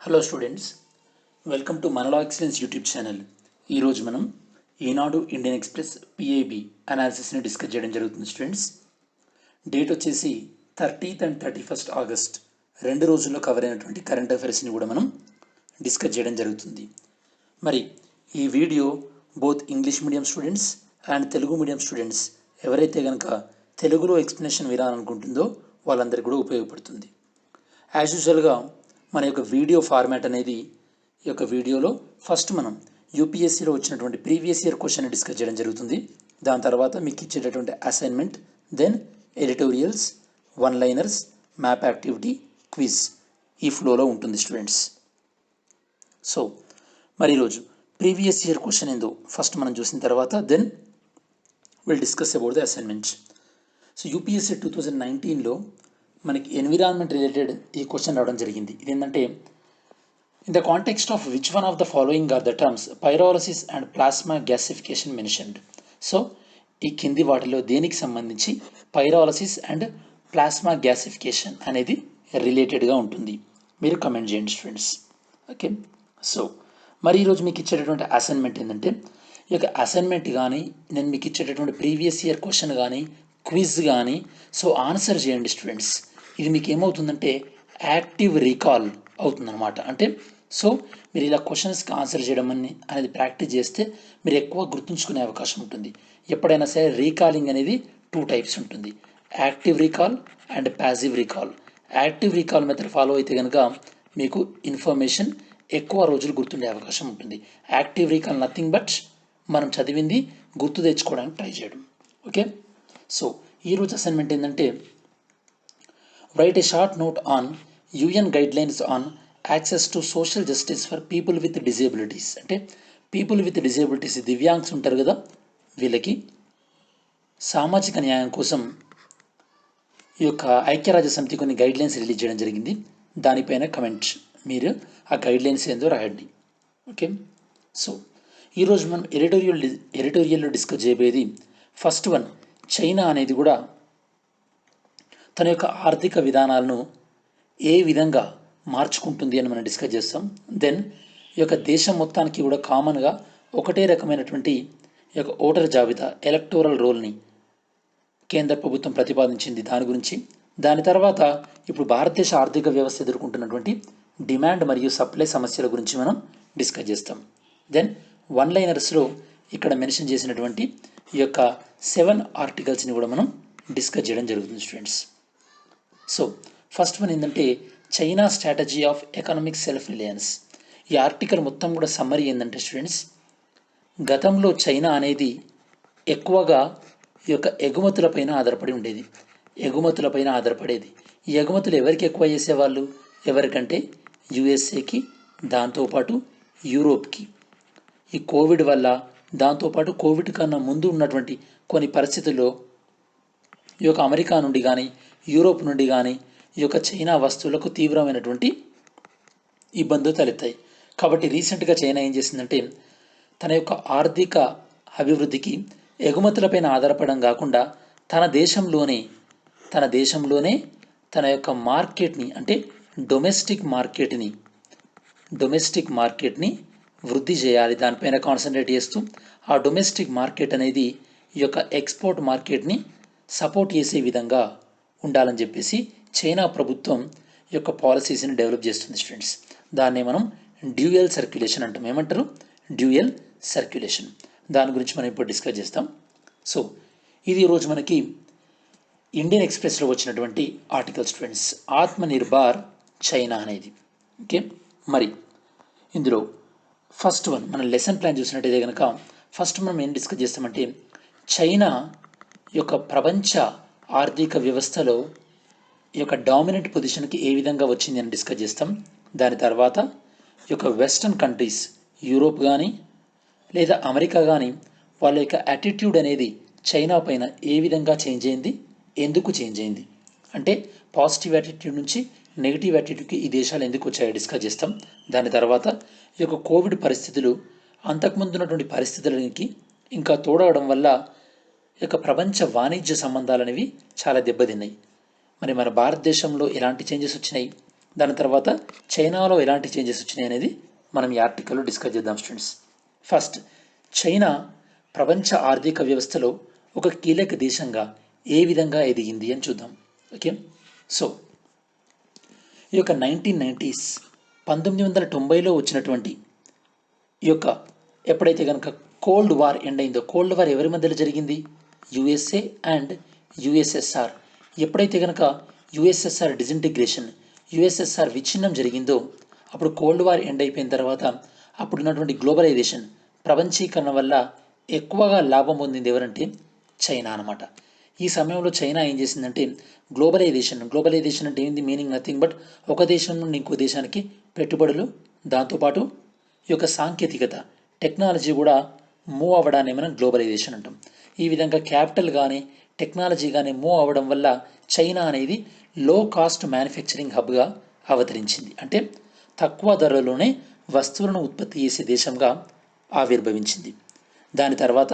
Hello students, welcome to మనలో excellence YouTube channel. ఈరోజు మనం ఈనాడు ఇండియన్ ఎక్స్ప్రెస్ పిఐబి అనాలిసిస్ని డిస్కస్ చేయడం జరుగుతుంది. స్టూడెంట్స్, డేట్ వచ్చేసి 30th and 31st ఆగస్ట్ 2 రోజుల్లో కవర్ అయినటువంటి కరెంట్ అఫైర్స్ని కూడా మనం డిస్కస్ చేయడం జరుగుతుంది. మరి ఈ video both English medium students and Telugu medium students ఎవరైతే కనుక తెలుగులో ఎక్స్ప్లెనేషన్ వినాలనుకుంటుందో వాళ్ళందరికీ కూడా ఉపయోగపడుతుంది. యాజ్ యూజువల్గా మన యొక్క వీడియో ఫార్మాట్ అనేది ఈ యొక్క వీడియోలో ఫస్ట్ మనం యూపీఎస్సీలో వచ్చినటువంటి ప్రీవియస్ ఇయర్ క్వశ్చన్ డిస్కస్ చేయడం జరుగుతుంది. దాని తర్వాత మీకు ఇచ్చేటటువంటి assignment, then editorials, one liners, map activity, quiz ఈ ఫ్లోలో ఉంటుంది స్టూడెంట్స్. సో మరి ఈరోజు ప్రీవియస్ ఇయర్ క్వశ్చన్ ఏందో ఫస్ట్ మనం చూసిన తర్వాత then will discuss about the assignment. So UPSC 2019లో మనకి ఎన్విరాన్మెంట్ రిలేటెడ్ ఈ క్వశ్చన్ రావడం జరిగింది. ఇదేంటంటే, in the context of which one of the following are the terms pyrolysis and plasma gasification mentioned. So ఈ కింది వాటిలో దేనికి సంబంధించి పైరోలసిస్ అండ్ ప్లాస్మా గ్యాసిఫికేషన్ అనేది రిలేటెడ్గా ఉంటుంది? మీరు కమెంట్ చేయండి స్టూడెంట్స్. ఓకే, సో మరి ఈరోజు మీకు ఇచ్చేటటువంటి అసైన్మెంట్ ఏంటంటే, ఈ యొక్క అసైన్మెంట్ కానీ నేను మీకు ఇచ్చేటటువంటి ప్రీవియస్ ఇయర్ క్వశ్చన్ కానీ క్విజ్ కానీ సో ఆన్సర్ చేయండి స్టూడెంట్స్. ఇది మీకు ఏమవుతుందంటే యాక్టివ్ రీకాల్ అవుతుందన్నమాట. అంటే సో మీరు ఇలా క్వశ్చన్స్కి ఆన్సర్ చేయడం అనేది ప్రాక్టీస్ చేస్తే మీరు ఎక్కువ గుర్తుంచుకునే అవకాశం ఉంటుంది. ఎప్పుడైనా సరే రీకాలింగ్ అనేది 2 టైప్స్ ఉంటుంది, active recall and passive recall. Active recall method follow అయితే కనుక మీకు ఇన్ఫర్మేషన్ ఎక్కువ రోజులు గుర్తుండే అవకాశం ఉంటుంది. యాక్టివ్ రీకాల్ నథింగ్ బట్ మనం చదివింది గుర్తు తెచ్చుకోవడానికి ట్రై చేయడం. ఓకే, సో ఈరోజు అసైన్మెంట్ ఏంటంటే, right A short note on UN guidelines on access to social justice for people with disabilities. అంటే పీపుల్ విత్ డిజేబిలిటీస్, దివ్యాంగ్స్ ఉంటారు కదా, వీళ్ళకి సామాజిక న్యాయం కోసం ఈ యొక్క ఐక్యరాజ్య సమితి కొన్ని గైడ్లైన్స్ రిలీజ్ చేయడం జరిగింది. దానిపైన కమెంట్, మీరు ఆ గైడ్లైన్స్ ఏందో రాయండి. ఓకే, సో ఈరోజు మనం ఎడిటోరియల్లో డిస్కస్ చేయబోయేది ఫస్ట్ వన్, చైనా అనేది కూడా తన యొక్క ఆర్థిక విధానాలను ఏ విధంగా మార్చుకుంటుంది అని మనం డిస్కస్ చేస్తాం. దెన్ ఈ యొక్క దేశం మొత్తానికి కూడా కామన్గా ఒకటే రకమైనటువంటి ఈ యొక్క ఓటర్ జాబితా, ఎలక్టోరల్ రోల్ని కేంద్ర ప్రభుత్వం ప్రతిపాదించింది, దాని గురించి. దాని తర్వాత ఇప్పుడు భారతదేశ ఆర్థిక వ్యవస్థ ఎదుర్కొంటున్నటువంటి డిమాండ్ మరియు సప్లై సమస్యల గురించి మనం డిస్కస్ చేస్తాం. దెన్ వన్ లైనర్స్లో ఇక్కడ మెన్షన్ చేసినటువంటి ఈ యొక్క 7 ఆర్టికల్స్ని కూడా మనం డిస్కస్ చేయడం జరుగుతుంది స్టూడెంట్స్. సో ఫస్ట్ వన్ ఏంటంటే, China strategy of economic self Reliance. ఈ ఆర్టికల్ మొత్తం కూడా సమ్మరీ ఏంటంటే స్టూడెంట్స్, గతంలో చైనా అనేది ఎక్కువగా ఈ యొక్క ఎగుమతులపైన ఆధారపడేది. ఈ ఎగుమతులు ఎవరికి ఎక్కువ చేసేవాళ్ళు? ఎవరికంటే యుఎస్ఏకి, దాంతోపాటు యూరోప్కి. ఈ కోవిడ్ వల్ల, దాంతోపాటు కోవిడ్ కన్నా ముందు ఉన్నటువంటి కొన్ని పరిస్థితుల్లో ఈ యొక్క అమెరికా నుండి కానీ యూరోప్ నుండి కానీ ఈ యొక్క చైనా వస్తువులకు తీవ్రమైనటువంటి ఇబ్బందులు తలెత్తాయి. కాబట్టి రీసెంట్గా చైనా ఏం చేసిందంటే, తన యొక్క ఆర్థిక అభివృద్ధికి ఎగుమతులపైన ఆధారపడడం కాకుండా తన దేశంలోనే తన యొక్క మార్కెట్ని, అంటే డొమెస్టిక్ మార్కెట్ని వృద్ధి చేయాలి, దానిపైన కాన్సన్ట్రేట్ చేస్తూ ఆ డొమెస్టిక్ మార్కెట్ అనేది ఈ యొక్క ఎక్స్పోర్ట్ మార్కెట్ని సపోర్ట్ చేసే విధంగా ఉండాలని చెప్పేసి చైనా ప్రభుత్వం ఈ యొక్క పాలసీస్ని డెవలప్ చేస్తుంది స్టూడెంట్స్. దాన్నే మనం డ్యూయల్ సర్క్యులేషన్ అంటాం. ఏమంటారు? Dual circulation. దాని గురించి మనం ఇప్పుడు డిస్కస్ చేస్తాం. సో ఇది ఈరోజు మనకి ఇండియన్ ఎక్స్ప్రెస్లో వచ్చినటువంటి ఆర్టికల్ స్టూడెంట్స్, ఆత్మనిర్భర్ చైనా అనేది. ఓకే, మరి ఇందులో ఫస్ట్ వన్ మన లెసన్ ప్లాన్ చూసినట్టయితే కనుక ఫస్ట్ మనం ఏం డిస్కస్ చేస్తామంటే, చైనా యొక్క ప్రపంచ ఆర్థిక వ్యవస్థలో ఈ యొక్క డామినెంట్ పొజిషన్కి ఏ విధంగా వచ్చింది అని డిస్కస్ చేస్తాం. దాని తర్వాత ఈ యొక్క వెస్టర్న్ కంట్రీస్, యూరోప్ కానీ లేదా అమెరికా కానీ, వాళ్ళ యొక్క యాటిట్యూడ్ అనేది చైనా పైన ఏ విధంగా చేంజ్ అయింది, ఎందుకు చేంజ్ అయింది, అంటే పాజిటివ్ యాటిట్యూడ్ నుంచి నెగిటివ్ యాటిట్యూడ్కి ఈ దేశాలు ఎందుకు వచ్చాయో డిస్కస్ చేస్తాం. దాని తర్వాత ఈ యొక్క కోవిడ్ పరిస్థితులు అంతకుముందు ఉన్నటువంటి పరిస్థితులకి ఇంకా తోడవడం వల్ల ఈ యొక్క ప్రపంచ వాణిజ్య సంబంధాలు అనేవి చాలా దెబ్బతిన్నాయి. మరి మన భారతదేశంలో ఎలాంటి చేంజెస్ వచ్చినాయి, దాని తర్వాత చైనాలో ఎలాంటి చేంజెస్ వచ్చినాయి అనేది మనం ఈ ఆర్టికల్లో డిస్కస్ చేద్దాం స్టూడెంట్స్. ఫస్ట్, చైనా ప్రపంచ ఆర్థిక వ్యవస్థలో ఒక కీలక దేశంగా ఏ విధంగా ఎదిగింది అని చూద్దాం. ఓకే, సో ఈ యొక్క 1990s 1990లో వచ్చినటువంటి ఈ యొక్క ఎప్పుడైతే కనుక కోల్డ్ వార్ ఎండ్ అయిందో, కోల్డ్ వార్ ఎవరి మధ్యలో జరిగింది? USA and USSR. ఎప్పుడైతే కనుక యుఎస్ఎస్ఆర్ డిజింటిగ్రేషన్, యుఎస్ఎస్ఆర్ విచ్ఛిన్నం జరిగిందో అప్పుడు కోల్డ్ వార్ ఎండ్ అయిపోయిన తర్వాత అప్పుడున్నటువంటి గ్లోబలైజేషన్, ప్రపంచీకరణ వల్ల ఎక్కువగా లాభం పొందింది ఎవరంటే చైనా అనమాట. ఈ సమయంలో చైనా ఏం చేసిందంటే గ్లోబలైజేషన్ అంటే ఏంది? మీనింగ్ నథింగ్ బట్ ఒక దేశం నుండి ఇంకో దేశానికి పెట్టుబడులు, దాంతోపాటు ఈ యొక్క సాంకేతికత, టెక్నాలజీ కూడా మూవ్ అవ్వడాన్ని మనం గ్లోబలైజేషన్ అంటాం. ఈ విధంగా క్యాపిటల్ కానీ టెక్నాలజీ కానీ మూవ్ అవ్వడం వల్ల చైనా అనేది లో కాస్ట్ మ్యానుఫ్యాక్చరింగ్ హబ్గా అవతరించింది. అంటే తక్కువ ధరలోనే వస్తువులను ఉత్పత్తి చేసే దేశంగా ఆవిర్భవించింది. దాని తర్వాత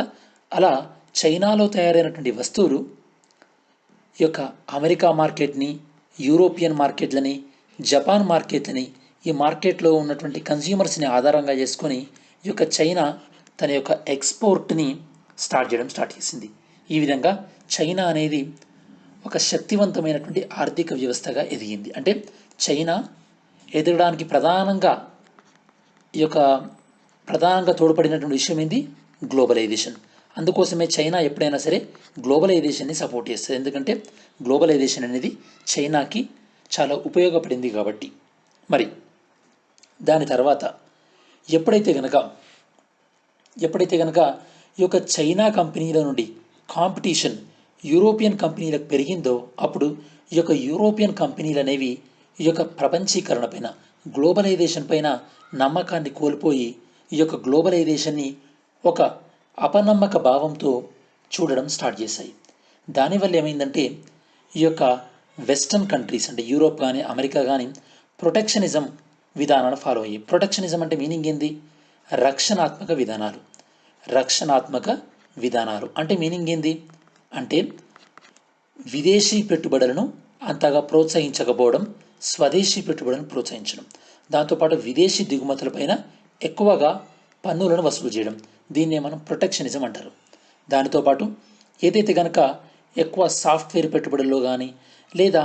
అలా చైనాలో తయారైనటువంటి వస్తువులు ఈ యొక్క అమెరికా మార్కెట్ని, యూరోపియన్ మార్కెట్లని, జపాన్ మార్కెట్లని, ఈ మార్కెట్లో ఉన్నటువంటి కన్స్యూమర్స్ని ఆధారంగా చేసుకొని ఈ యొక్క చైనా తన యొక్క ఎక్స్పోర్ట్ని స్టార్ట్ చేసింది. ఈ విధంగా చైనా అనేది ఒక శక్తివంతమైనటువంటి ఆర్థిక వ్యవస్థగా ఎదిగింది. అంటే చైనా ఎదగడానికి ప్రధానంగా తోడ్పడినటువంటి విషయం ఏంది? గ్లోబలైజేషన్. అందుకోసమే చైనా ఎప్పుడైనా సరే గ్లోబలైజేషన్ని సపోర్ట్ చేస్తుంది. ఎందుకంటే గ్లోబలైజేషన్ అనేది చైనాకి చాలా ఉపయోగపడింది కాబట్టి. మరి దాని తర్వాత ఎప్పుడైతే కనుక ఈ యొక్క చైనా కంపెనీల నుండి కాంపిటీషన్ యూరోపియన్ కంపెనీలకు పెరిగిందో అప్పుడు ఈ యొక్క యూరోపియన్ కంపెనీలు అనేవి ఈ యొక్క ప్రపంచీకరణ పైన, గ్లోబలైజేషన్ పైన నమ్మకాన్ని కోల్పోయి ఈ యొక్క గ్లోబలైజేషన్ని ఒక అపనమ్మక భావంతో చూడడం స్టార్ట్ చేశాయి. దానివల్ల ఏమైందంటే ఈ యొక్క వెస్టర్న్ కంట్రీస్ అంటే యూరోప్ కానీ అమెరికా కానీ ప్రొటెక్షనిజం విధానాలు ఫాలో అయ్యాయి. ప్రొటెక్షనిజం అంటే మీనింగ్ ఏంది? రక్షణాత్మక విధానాలు అంటే మీనింగ్ ఏంది అంటే విదేశీ పెట్టుబడులను అంతగా ప్రోత్సహించకపోవడం, స్వదేశీ పెట్టుబడులను ప్రోత్సహించడం, దాంతోపాటు విదేశీ దిగుమతులపైన ఎక్కువగా పన్నులను వసూలు చేయడం, దీన్నే మనం ప్రొటెక్షనిజం అంటారు. దానితో పాటు ఏదైతే కనుక ఎక్కువ సాఫ్ట్వేర్ పెట్టుబడుల్లో కానీ లేదా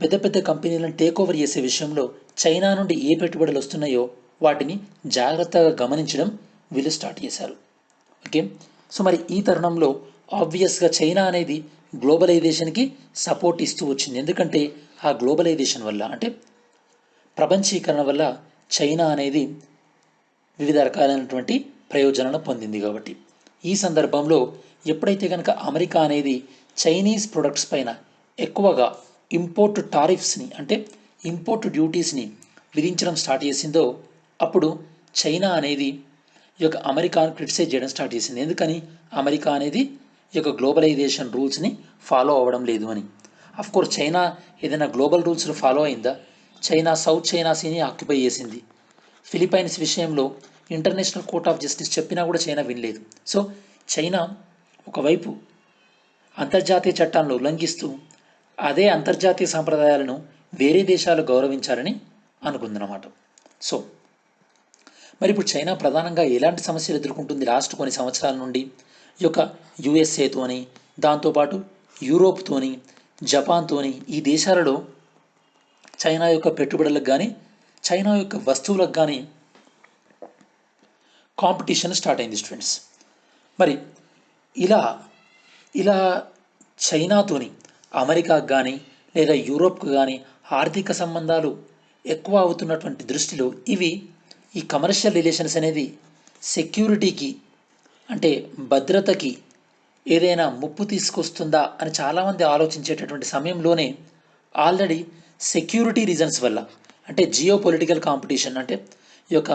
పెద్ద పెద్ద కంపెనీలను టేక్ ఓవర్ చేసే విషయంలో చైనా నుండి ఏ పెట్టుబడులు వస్తున్నాయో వాటిని జాగ్రత్తగా గమనించడం వీళ్ళు స్టార్ట్ చేశారు. ఓకే, మరి ఈ తరుణంలో ఆబ్వియస్గా చైనా అనేది గ్లోబలైజేషన్కి సపోర్ట్ ఇస్తూ వచ్చింది. ఎందుకంటే ఆ గ్లోబలైజేషన్ వల్ల అంటే ప్రపంచీకరణ వల్ల చైనా అనేది వివిధ రకాలైనటువంటి ప్రయోజనాలను పొందింది కాబట్టి. ఈ సందర్భంలో ఎప్పుడైతే కనుక అమెరికా అనేది చైనీస్ ప్రొడక్ట్స్ పైన ఎక్కువగా ఇంపోర్ట్ టారిఫ్స్ని అంటే ఇంపోర్ట్ డ్యూటీస్ని విధించడం స్టార్ట్ చేసిందో అప్పుడు చైనా అనేది ఈ యొక్క అమెరికాను క్రిటిసైజ్ చేయడం స్టార్ట్ చేసింది. ఎందుకని? అమెరికా అనేది ఈ యొక్క గ్లోబలైజేషన్ రూల్స్ని ఫాలో అవ్వడం లేదు అని. అఫ్కోర్స్ చైనా ఏదైనా గ్లోబల్ రూల్స్ను ఫాలో అయిందా? చైనా సౌత్ చైనా సీని ఆక్యుపై చేసింది. ఫిలిప్పైన్స్ విషయంలో ఇంటర్నేషనల్ కోర్ట్ ఆఫ్ జస్టిస్ చెప్పినా కూడా చైనా వినలేదు. చైనా ఒకవైపు అంతర్జాతీయ చట్టాలను ఉల్లంఘిస్తూ అదే అంతర్జాతీయ సాంప్రదాయాలను వేరే దేశాలు గౌరవించాలని అనుకుందన్నమాట. మరి ఇప్పుడు చైనా ప్రధానంగా ఎలాంటి సమస్యలు ఎదుర్కొంటుంది లాస్ట్ కొన్ని సంవత్సరాల నుండి? ఈ యొక్క యుఎస్ఏతోని, దాంతోపాటు యూరోప్తోని, జపాన్తోని ఈ దేశాలలో చైనా యొక్క పెట్టుబడులకు కానీ చైనా యొక్క వస్తువులకు కానీ కాంపిటీషన్ స్టార్ట్ అయింది స్టూడెంట్స్. మరి ఇలా చైనాతోని అమెరికాకు కానీ లేదా యూరోప్కు కానీ ఆర్థిక సంబంధాలు ఎక్కువ అవుతున్నటువంటి దృష్టిలో ఈ కమర్షియల్ రిలేషన్స్ అనేది సెక్యూరిటీకి అంటే భద్రతకి ఏదైనా ముప్పు తీసుకొస్తుందా అని చాలామంది ఆలోచించేటటువంటి సమయంలోనే ఆల్రెడీ సెక్యూరిటీ రీజన్స్ వల్ల అంటే జియో పొలిటికల్ కాంపిటీషన్ అంటే ఈ యొక్క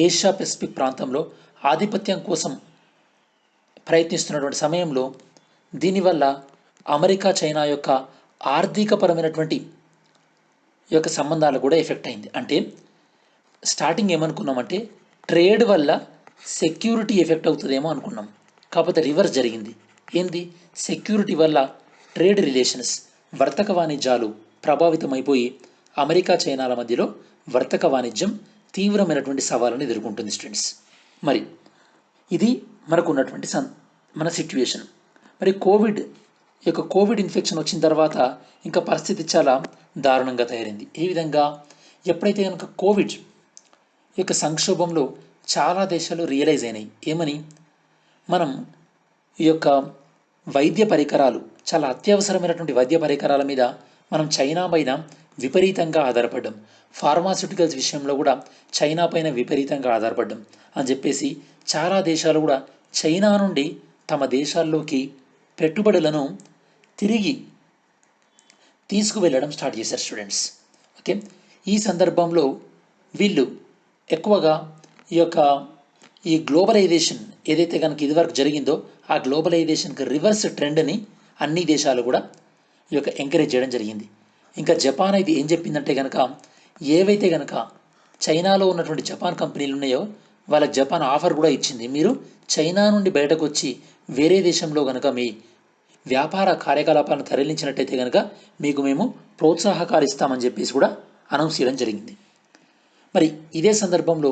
ఏషియా పెసిఫిక్ ప్రాంతంలో ఆధిపత్యం కోసం ప్రయత్నిస్తున్నటువంటి సమయంలో దీనివల్ల అమెరికా చైనా యొక్క ఆర్థికపరమైనటువంటి ఈ యొక్క సంబంధాలు కూడా ఎఫెక్ట్ అయింది. అంటే స్టార్టింగ్ ఏమనుకున్నామంటే ట్రేడ్ వల్ల సెక్యూరిటీ ఎఫెక్ట్ అవుతుందేమో అనుకున్నాం, కాకపోతే రివర్స్ జరిగింది. ఏంది? సెక్యూరిటీ వల్ల ట్రేడ్ రిలేషన్స్, వర్తక వాణిజ్యాలు ప్రభావితం అయిపోయి అమెరికా చైనాల మధ్యలో వర్తక వాణిజ్యం తీవ్రమైనటువంటి సవాళ్ళను ఎదుర్కొంటుంది స్టూడెంట్స్. మరి ఇది మనకు ఉన్నటువంటి మన సిట్యుయేషన్. మరి కోవిడ్ ఇన్ఫెక్షన్ వచ్చిన తర్వాత ఇంకా పరిస్థితి చాలా దారుణంగా తయారైంది. ఏ విధంగా? ఎప్పుడైతే కనుక కోవిడ్ సంక్షోభంలో చాలా దేశాలు రియలైజ్ అయినాయి. ఏమని? మనం ఈ యొక్క వైద్య పరికరాలు, చాలా అత్యవసరమైనటువంటి వైద్య పరికరాల మీద మనం చైనా పైన విపరీతంగా ఆధారపడ్డాం, ఫార్మాస్యూటికల్స్ విషయంలో కూడా చైనా పైన విపరీతంగా ఆధారపడ్డాం అని చెప్పేసి చాలా దేశాలు కూడా చైనా నుండి తమ దేశాల్లోకి పెట్టుబడులను తిరిగి తీసుకువెళ్ళడం స్టార్ట్ చేశారు స్టూడెంట్స్. ఓకే, ఈ సందర్భంలో వీళ్ళు ఎక్కువగా ఈ గ్లోబలైజేషన్ ఏదైతే కనుక ఇదివరకు జరిగిందో ఆ గ్లోబలైజేషన్కి రివర్స్ ట్రెండ్ని అన్ని దేశాలు కూడా ఎంకరేజ్ చేయడం జరిగింది. ఇంకా జపాన్ అయితే ఏం చెప్పిందంటే కనుక, ఏవైతే కనుక చైనాలో ఉన్నటువంటి జపాన్ కంపెనీలు ఉన్నాయో వాళ్ళకి జపాన్ ఆఫర్ కూడా ఇచ్చింది, మీరు చైనా నుండి బయటకు వచ్చి వేరే దేశంలో కనుక మీ వ్యాపార కార్యకలాపాలను తరలించినట్టయితే కనుక మీకు మేము ప్రోత్సాహకాలు ఇస్తామని చెప్పేసి కూడా అనౌన్స్ చేయడం జరిగింది. మరి ఇదే సందర్భంలో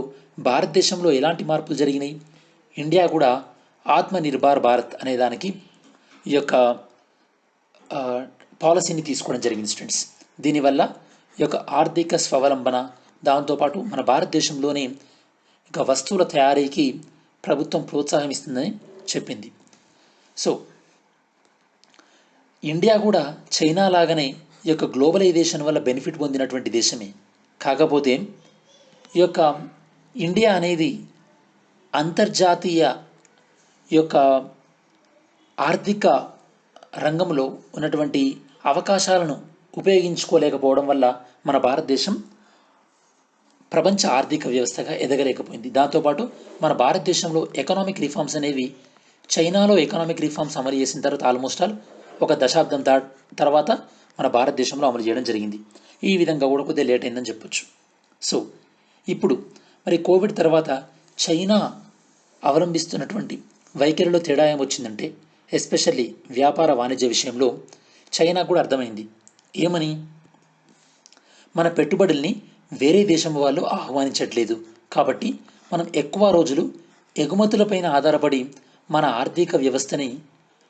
భారతదేశంలో ఎలాంటి మార్పులు జరిగినాయి? ఇండియా కూడా ఆత్మనిర్భర్ భారత్ అనే దానికి ఈ యొక్క పాలసీని తీసుకోవడం జరిగింది స్టూడెంట్స్. దీనివల్ల ఈ యొక్క ఆర్థిక స్వావలంబన, దాంతోపాటు మన భారతదేశంలోనే ఇంకా వస్తువుల తయారీకి ప్రభుత్వం ప్రోత్సాహం ఇస్తుందని చెప్పింది. సో ఇండియా కూడా చైనా లాగానే ఈ యొక్క గ్లోబలైజేషన్ వల్ల బెనిఫిట్ పొందినటువంటి దేశమే. కాకపోతే ఈ యొక్క ఇండియా అనేది అంతర్జాతీయ ఈ యొక్క ఆర్థిక రంగంలో ఉన్నటువంటి అవకాశాలను ఉపయోగించుకోలేకపోవడం వల్ల మన భారతదేశం ప్రపంచ ఆర్థిక వ్యవస్థగా ఎదగలేకపోయింది. దాంతోపాటు మన భారతదేశంలో ఎకనామిక్ రిఫార్మ్స్ అనేవి చైనాలో ఎకనామిక్ రిఫార్మ్స్ అమలు చేసిన తర్వాత ఆల్మోస్ట్ ఆల్ ఒక దశాబ్దం తర్వాత మన భారతదేశంలో అమలు చేయడం జరిగింది. ఈ విధంగా కూడా కొద్దిగా లేట్ అయిందని చెప్పొచ్చు. సో ఇప్పుడు మరి కోవిడ్ తర్వాత చైనా అవలంబిస్తున్నటువంటి వైఖరిలో తేడా ఏమొచ్చిందంటే, ఎస్పెషల్లీ వ్యాపార వాణిజ్య విషయంలో చైనా కూడా అర్థమైంది. ఏమని? మన పెట్టుబడుల్ని వేరే దేశం వాళ్ళు ఆహ్వానించట్లేదు, కాబట్టి మనం ఎక్కువ రోజులు ఎగుమతులపైన ఆధారపడి మన ఆర్థిక వ్యవస్థని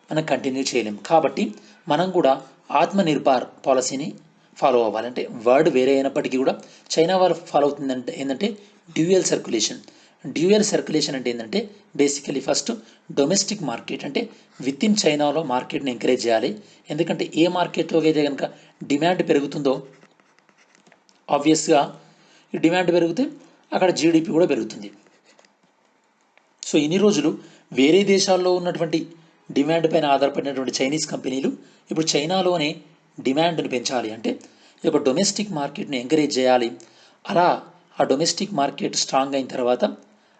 మనం కంటిన్యూ చేయలేం. కాబట్టి మనం కూడా ఆత్మనిర్భర్ పాలసీని ఫాలో అవ్వాలంటే, వర్డ్ వేరే అయినప్పటికీ కూడా చైనా వాళ్ళు ఫాలో అవుతుందంటే ఏంటంటే డ్యూయల్ సర్క్యులేషన్. డ్యూయల్ సర్క్యులేషన్ అంటే ఏంటంటే బేసికలీ ఫస్ట్ డొమెస్టిక్ మార్కెట్, అంటే విత్ ఇన్ చైనాలో మార్కెట్ని ఎంకరేజ్ చేయాలి. ఎందుకంటే ఏ మార్కెట్లోకి అయితే కనుక డిమాండ్ పెరుగుతుందో ఆబ్వియస్గా ఈ డిమాండ్ పెరిగితే అక్కడ జీడిపి కూడా పెరుగుతుంది. సో ఇన్ని రోజులు వేరే దేశాల్లో ఉన్నటువంటి డిమాండ్ పైన ఆధారపడినటువంటి చైనీస్ కంపెనీలు ఇప్పుడు చైనాలోనే డిమాండ్ని పెంచాలి, అంటే ఈ యొక్క డొమెస్టిక్ మార్కెట్ని ఎంకరేజ్ చేయాలి. అలా ఆ డొమెస్టిక్ మార్కెట్ స్ట్రాంగ్ అయిన తర్వాత